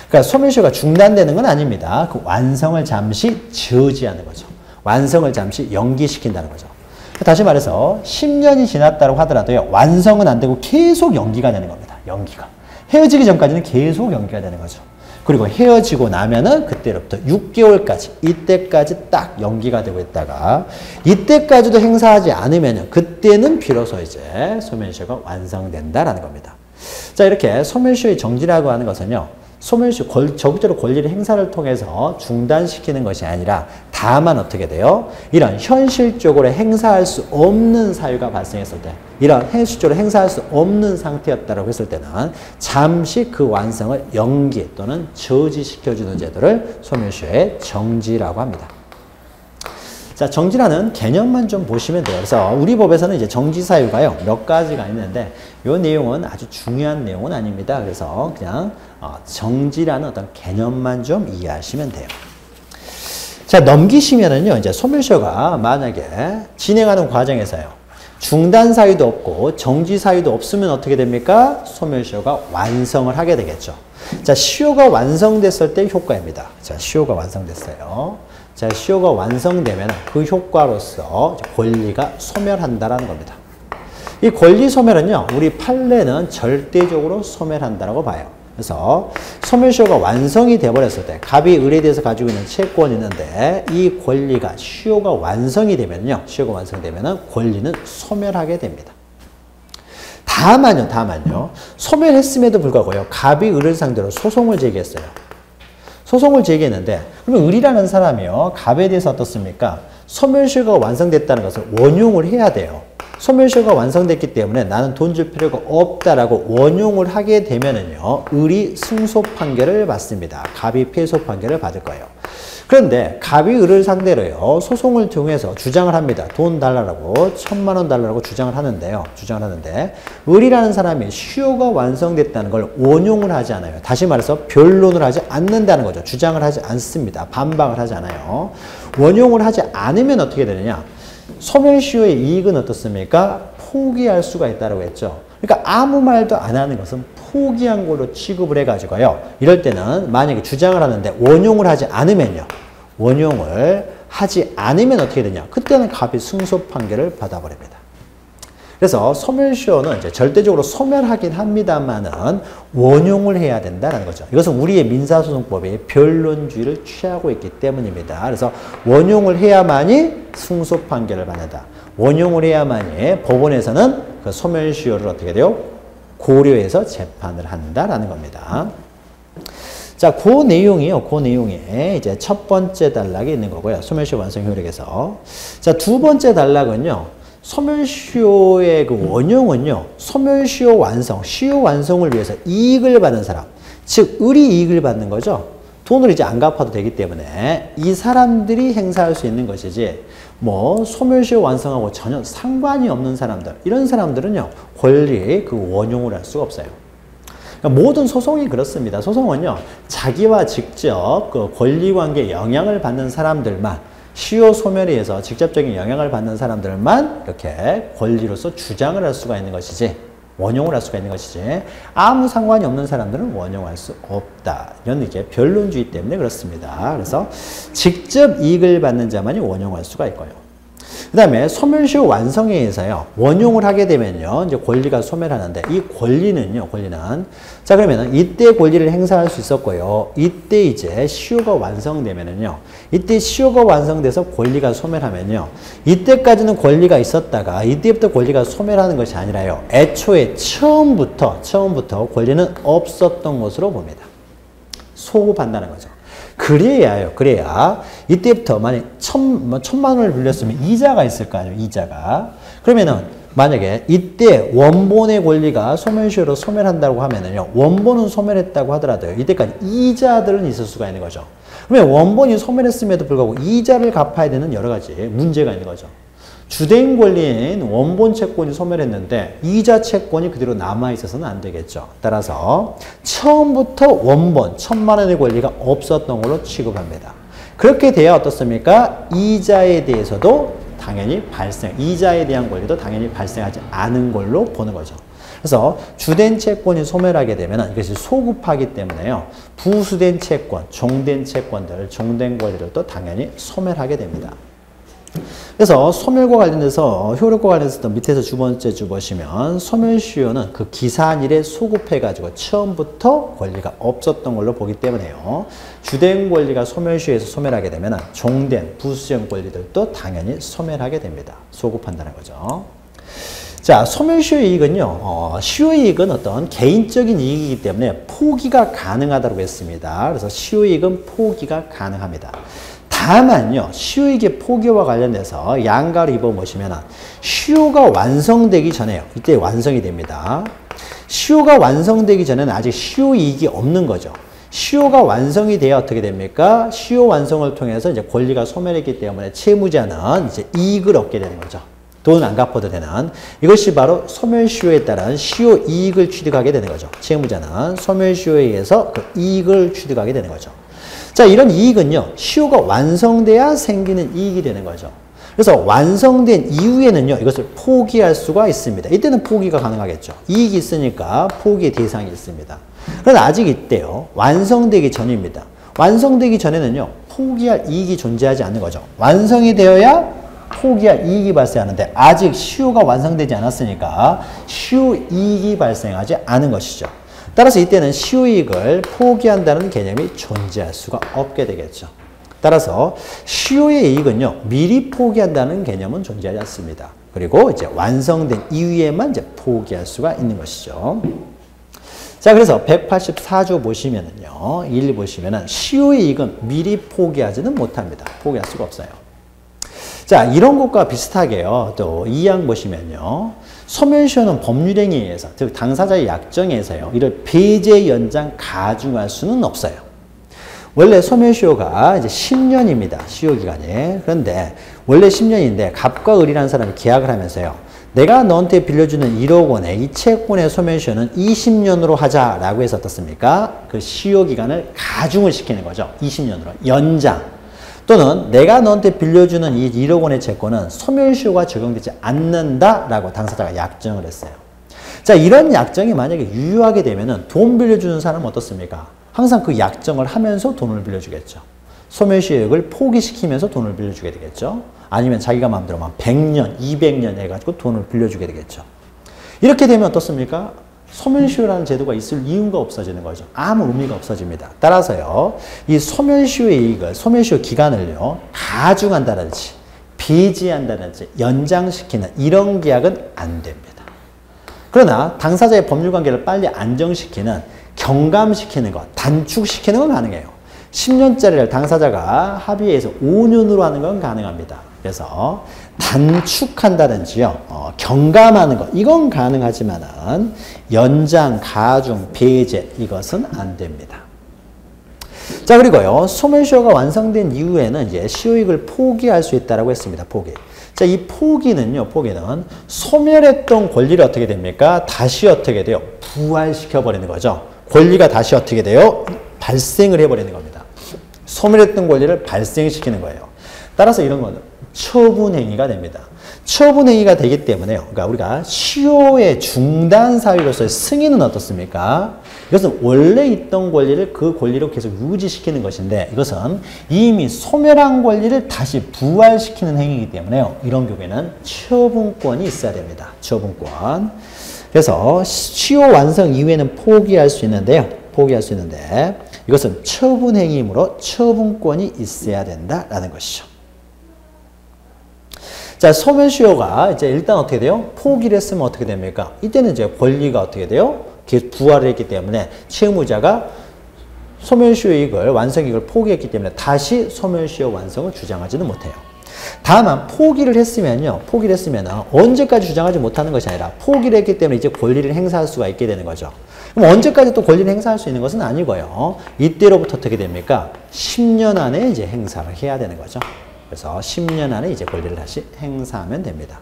그러니까 소멸시효가 중단되는 건 아닙니다. 그 완성을 잠시 저지하는 거죠. 완성을 잠시 연기시킨다는 거죠. 다시 말해서 10년이 지났다고 하더라도요. 완성은 안 되고 계속 연기가 되는 겁니다. 연기가. 헤어지기 전까지는 계속 연기가 되는 거죠. 그리고 헤어지고 나면은 그때로부터 6개월까지 이때까지 딱 연기가 되고 있다가 이때까지도 행사하지 않으면 그때는 비로소 이제 소멸시효가 완성된다라는 겁니다. 자, 이렇게 소멸시효의 정지라고 하는 것은요. 소멸시효 적극적으로 권리를 행사를 통해서 중단시키는 것이 아니라 다만 어떻게 돼요? 이런 현실적으로 행사할 수 없는 사유가 발생했을 때 이런 현실적으로 행사할 수 없는 상태였다고 했을 때는 잠시 그 완성을 연기 또는 저지시켜주는 제도를 소멸시효의 정지라고 합니다. 자, 정지라는 개념만 좀 보시면 돼요. 그래서 우리 법에서는 이제 정지 사유가요, 몇 가지가 있는데, 이 내용은 아주 중요한 내용은 아닙니다. 그래서 그냥 정지라는 어떤 개념만 좀 이해하시면 돼요. 자, 넘기시면은요, 이제 소멸시효가 만약에 진행하는 과정에서요, 중단 사유도 없고 정지 사유도 없으면 어떻게 됩니까? 소멸시효가 완성을 하게 되겠죠. 자, 시효가 완성됐을 때 효과입니다. 자, 시효가 완성됐어요. 자, 시효가 완성되면 그 효과로서 권리가 소멸한다라는 겁니다. 이 권리 소멸은요, 우리 판례는 절대적으로 소멸한다라고 봐요. 그래서 소멸시효가 완성이 돼버렸을 때 갑이 을에 대해서 가지고 있는 채권이 있는데 이 권리가 시효가 완성이 되면요, 시효가 완성되면은 권리는 소멸하게 됩니다. 다만요, 소멸했음에도 불구하고요, 갑이 을을 상대로 소송을 제기했어요. 소송을 제기했는데, 그러면 을이라는 사람이요, 갑에 대해서 어떻습니까? 소멸시효가 완성됐다는 것을 원용을 해야 돼요. 소멸시효가 완성됐기 때문에 나는 돈 줄 필요가 없다라고 원용을 하게 되면은요, 을이 승소 판결을 받습니다. 갑이 패소 판결을 받을 거예요. 그런데 갑이 을을 상대로요, 소송을 통해서 주장을 합니다. 돈 달라고, 1000만 원 달라고 주장을 하는데요. 을이라는 사람이 시효가 완성됐다는 걸 원용을 하지 않아요. 다시 말해서 변론을 하지 않는다는 거죠. 주장을 하지 않습니다. 반박을 하지 않아요. 원용을 하지 않으면 어떻게 되느냐? 소멸시효의 이익은 어떻습니까? 포기할 수가 있다고 했죠. 그러니까 아무 말도 안 하는 것은 포기한 걸로 취급을 해가지고요. 이럴 때는 만약에 주장을 하는데 원용을 하지 않으면요. 원용을 하지 않으면 어떻게 되냐? 그때는 갑이 승소 판결을 받아버립니다. 그래서 소멸시효는 이제 절대적으로 소멸하긴 합니다만은 원용을 해야 된다는 거죠. 이것은 우리의 민사소송법이 변론주의를 취하고 있기 때문입니다. 그래서 원용을 해야만이 승소 판결을 받는다. 원용을 해야만이 법원에서는 그 소멸시효를 어떻게 돼요? 고려해서 재판을 한다라는 겁니다. 자, 그 내용이요. 그 내용에 이제 첫 번째 단락이 있는 거고요. 소멸시효 완성 효력에서. 자, 두 번째 단락은요. 소멸시효의 그 원용은요, 소멸시효 완성, 시효 완성을 위해서 이익을 받는 사람, 즉 을이 이익을 받는 거죠. 돈을 이제 안 갚아도 되기 때문에 이 사람들이 행사할 수 있는 것이지, 뭐 소멸시효 완성하고 전혀 상관이 없는 사람들, 이런 사람들은요, 권리 그 원용을 할 수가 없어요. 그러니까 모든 소송이 그렇습니다. 소송은요, 자기와 직접 그 권리관계에 영향을 받는 사람들만, 시효 소멸에 의해서 직접적인 영향을 받는 사람들만 이렇게 권리로서 주장을 할 수가 있는 것이지, 원용을 할 수가 있는 것이지, 아무 상관이 없는 사람들은 원용할 수 없다. 이런 이제 변론주의 때문에 그렇습니다. 그래서 직접 이익을 받는 자만이 원용할 수가 있고요. 그 다음에 소멸시효 완성에 의해서요, 원용을 하게 되면요, 이제 권리가 소멸하는데, 이 권리는, 자, 그러면은 이때 권리를 행사할 수 있었고요, 이때 이제 시효가 완성되면은요, 이때 시효가 완성돼서 권리가 소멸하면요, 이때까지는 권리가 있었다가, 이때부터 권리가 소멸하는 것이 아니라요, 애초에 처음부터 권리는 없었던 것으로 봅니다. 소급한다는 거죠. 그래야 이때부터 만약 1000만 원을 빌렸으면 이자가 있을 거 아니에요. 이자가. 그러면은 만약에 이때 원본의 권리가 소멸시효로 소멸한다고 하면은요, 원본은 소멸했다고 하더라도요, 이때까지 이자들은 있을 수가 있는 거죠. 그러면 원본이 소멸했음에도 불구하고 이자를 갚아야 되는 여러 가지 문제가 있는 거죠. 주된 권리인 원본 채권이 소멸했는데 이자 채권이 그대로 남아있어서는 안 되겠죠. 따라서 처음부터 원본 1000만 원의 권리가 없었던 걸로 취급합니다. 그렇게 돼야 어떻습니까? 이자에 대해서도 당연히 이자에 대한 권리도 당연히 발생하지 않은 걸로 보는 거죠. 그래서 주된 채권이 소멸하게 되면 이것이 소급하기 때문에요, 부수된 채권, 종된 채권들, 종된 권리들도 당연히 소멸하게 됩니다. 그래서 소멸과 관련해서 효력과 관련해서 또 밑에서 두 번째 줄 보시면 소멸시효는 그 기사한 일에 소급해가지고 처음부터 권리가 없었던 걸로 보기 때문에요. 주된 권리가 소멸시효에서 소멸하게 되면 종된 부수적 권리들도 당연히 소멸하게 됩니다. 소급한다는 거죠. 자, 소멸시효 이익은요, 시효 이익은 어떤 개인적인 이익이기 때문에 포기가 가능하다고 했습니다. 그래서 시효 이익은 포기가 가능합니다. 다만요, 시효이익의 포기와 관련돼서 양가로 입어보시면 시효가 완성되기 전에요. 이때 완성이 됩니다. 시효가 완성되기 전에는 아직 시효이익이 없는 거죠. 시효가 완성이 돼야 어떻게 됩니까? 시효 완성을 통해서 이제 권리가 소멸했기 때문에 채무자는 이제 이익을 얻게 되는 거죠. 돈 안 갚아도 되는 이것이 바로 소멸시효에 따른 시효이익을 취득하게 되는 거죠. 채무자는 소멸시효에 의해서 그 이익을 취득하게 되는 거죠. 자, 이런 이익은요, 시효가 완성돼야 생기는 이익이 되는 거죠. 그래서 완성된 이후에는요, 이것을 포기할 수가 있습니다. 이때는 포기가 가능하겠죠. 이익이 있으니까 포기의 대상이 있습니다. 그런데 아직 이때요, 완성되기 전입니다. 완성되기 전에는요, 포기할 이익이 존재하지 않는 거죠. 완성이 되어야 포기할 이익이 발생하는데 아직 시효가 완성되지 않았으니까 시효이익이 발생하지 않은 것이죠. 따라서 이때는 시효이익을 포기한다는 개념이 존재할 수가 없게 되겠죠. 따라서 시효의 이익은요, 미리 포기한다는 개념은 존재하지 않습니다. 그리고 이제 완성된 이후에만 이제 포기할 수가 있는 것이죠. 자, 그래서 184조 보시면은요, 1 보시면은 시효의 이익은 미리 포기하지는 못합니다. 포기할 수가 없어요. 자, 이런 것과 비슷하게요, 또 2항 보시면요, 소멸시효는 법률행위에 의해서, 즉 당사자의 약정에 의해서요, 이를 배제, 연장, 가중할 수는 없어요. 원래 소멸시효가 이제 10년입니다. 시효기간이. 그런데 원래 10년인데 갑과 을이라는 사람이 계약을 하면서요, 내가 너한테 빌려주는 1억 원의 이 채권의 소멸시효는 20년으로 하자라고 해서 어떻습니까? 그 시효기간을 가중을 시키는 거죠. 20년으로. 연장. 또는 내가 너한테 빌려주는 이 1억 원의 채권은 소멸시효가 적용되지 않는다라고 당사자가 약정을 했어요. 자, 이런 약정이 만약에 유효하게 되면은 돈 빌려주는 사람은 어떻습니까? 항상 그 약정을 하면서 돈을 빌려주겠죠. 소멸시효를 포기시키면서 돈을 빌려주게 되겠죠. 아니면 자기가 마음대로 막 100년, 200년 해가지고 돈을 빌려주게 되겠죠. 이렇게 되면 어떻습니까? 소멸시효라는 제도가 있을 이유가 없어지는 거죠. 아무 의미가 없어집니다. 따라서요, 이 소멸시효의 이익을, 소멸시효 기간을요, 가중한다든지, 배제한다든지, 연장시키는 이런 계약은 안 됩니다. 그러나 당사자의 법률관계를 빨리 안정시키는, 경감시키는 것, 단축시키는 건 가능해요. 10년짜리를 당사자가 합의해서 5년으로 하는 건 가능합니다. 그래서 단축한다든지요, 경감하는 것, 이건 가능하지만은 연장, 가중, 배제, 이것은 안 됩니다. 자, 그리고요, 소멸시효가 완성된 이후에는 이제 시효이익을 포기할 수 있다라고 했습니다. 포기. 자, 이 포기는요, 포기는 소멸했던 권리를 어떻게 됩니까? 다시 어떻게 돼요? 부활시켜 버리는 거죠. 권리가 다시 어떻게 돼요? 발생을 해버리는 겁니다. 소멸했던 권리를 발생시키는 거예요. 따라서 이런 거는 처분행위가 됩니다. 처분행위가 되기 때문에요. 그러니까 우리가 시효의 중단 사유로서의 승인은 어떻습니까? 이것은 원래 있던 권리를 그 권리로 계속 유지시키는 것인데 이것은 이미 소멸한 권리를 다시 부활시키는 행위이기 때문에요. 이런 경우에는 처분권이 있어야 됩니다. 처분권. 그래서 시효 완성 이후에는 포기할 수 있는데요. 포기할 수 있는데 이것은 처분행위이므로 처분권이 있어야 된다라는 것이죠. 자, 소멸시효가 이제 일단 어떻게 돼요? 포기를 했으면 어떻게 됩니까? 이때는 이제 권리가 어떻게 돼요? 계속 부활을 했기 때문에 채무자가 소멸시효 이익을, 완성이익을 포기했기 때문에 다시 소멸시효 완성을 주장하지는 못해요. 다만 포기를 했으면요. 포기를 했으면 언제까지 주장하지 못하는 것이 아니라 포기를 했기 때문에 이제 권리를 행사할 수가 있게 되는 거죠. 그럼 언제까지 또 권리를 행사할 수 있는 것은 아니고요. 이때로부터 어떻게 됩니까? 10년 안에 이제 행사를 해야 되는 거죠. 그래서 10년 안에 이제 권리를 다시 행사하면 됩니다.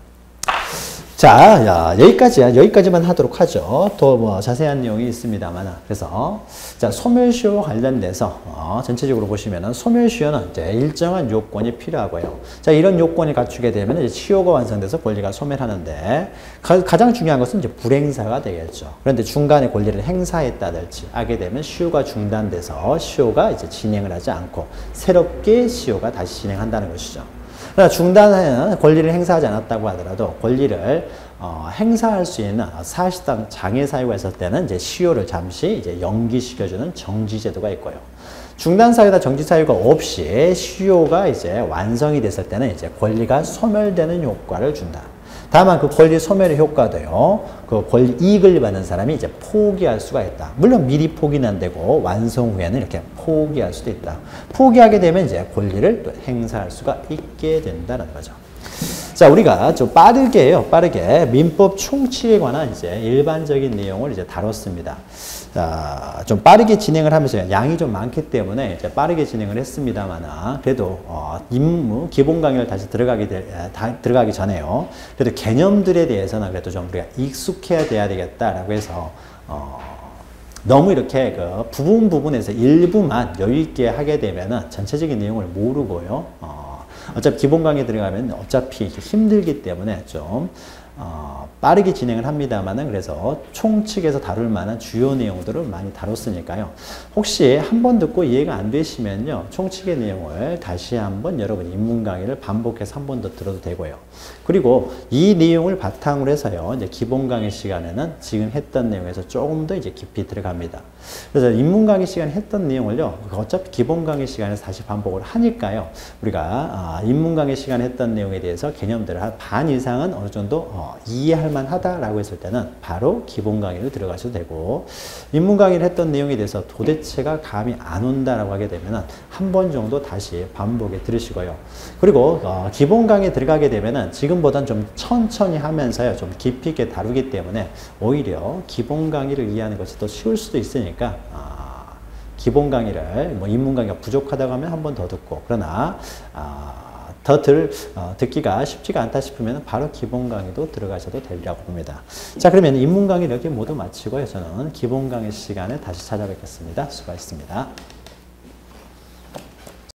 자, 여기까지만 하도록 하죠. 더 뭐 자세한 내용이 있습니다만. 그래서, 자, 소멸시효와 관련돼서, 전체적으로 보시면은 소멸시효는 이제 일정한 요건이 필요하고요. 자, 이런 요건이 갖추게 되면 이제 시효가 완성돼서 권리가 소멸하는데, 가장 중요한 것은 이제 불행사가 되겠죠. 그런데 중간에 권리를 행사했다든지 하게 되면 시효가 중단돼서 시효가 이제 진행을 하지 않고 새롭게 시효가 다시 진행한다는 것이죠. 그러나 중단하는 권리를 행사하지 않았다고 하더라도 권리를 행사할 수 있는 사실상 장애 사유가 있을 때는 이제 시효를 잠시 이제 연기시켜주는 정지 제도가 있고요. 중단 사유나 정지 사유가 없이 시효가 이제 완성이 됐을 때는 이제 권리가 소멸되는 효과를 준다. 다만 그 권리 소멸의 효과도요, 그 권리 이익을 받는 사람이 이제 포기할 수가 있다. 물론 미리 포기는 안 되고 완성 후에는 이렇게 포기할 수도 있다. 포기하게 되면 이제 권리를 또 행사할 수가 있게 된다는 거죠. 자, 우리가 좀 빠르게 민법 총칙에 관한 이제 일반적인 내용을 이제 다뤘습니다. 자, 좀 빠르게 진행을 하면서 양이 좀 많기 때문에 이제 빠르게 진행을 했습니다만, 그래도 임무 기본 강의를 다시 들어가기 전에요. 그래도 개념들에 대해서는 그래도 좀 우리가 익숙해야 돼야 되겠다라고 해서 너무 이렇게 그 부분에서 일부만 여유 있게 하게 되면은 전체적인 내용을 모르고요. 어차피 기본 강의 들어가면 어차피 힘들기 때문에 좀 빠르게 진행을 합니다만은 그래서 총칙에서 다룰 만한 주요 내용들을 많이 다뤘으니까요. 혹시 한 번 듣고 이해가 안 되시면요. 총칙의 내용을 다시 한번 여러분 입문 강의를 반복해서 한 번 더 들어도 되고요. 그리고 이 내용을 바탕으로 해서요. 이제 기본 강의 시간에는 지금 했던 내용에서 조금 더 이제 깊이 들어갑니다. 그래서 입문 강의 시간에 했던 내용을요. 어차피 기본 강의 시간에서 다시 반복을 하니까요. 우리가 입문 강의 시간에 했던 내용에 대해서 개념들을 한 반 이상은 어느 정도 이해할 만하다라고 했을 때는 바로 기본 강의로 들어가셔도 되고, 입문 강의를 했던 내용에 대해서 도대체가 감이 안 온다라고 하게 되면 한 번 정도 다시 반복해 들으시고요. 그리고 기본 강의에 들어가게 되면은 지금보다는 좀 천천히 하면서요. 좀 깊이 있게 다루기 때문에 오히려 기본 강의를 이해하는 것이 더 쉬울 수도 있으니까 기본 강의를 뭐 입문 강의가 부족하다고 하면 한 번 더 듣고, 그러나 듣기가 쉽지가 않다 싶으면 바로 기본 강의도 들어가셔도 되리라고 봅니다. 자, 그러면 입문 강의 이렇게 모두 마치고요. 저는 기본 강의 시간에 다시 찾아뵙겠습니다. 수고하셨습니다.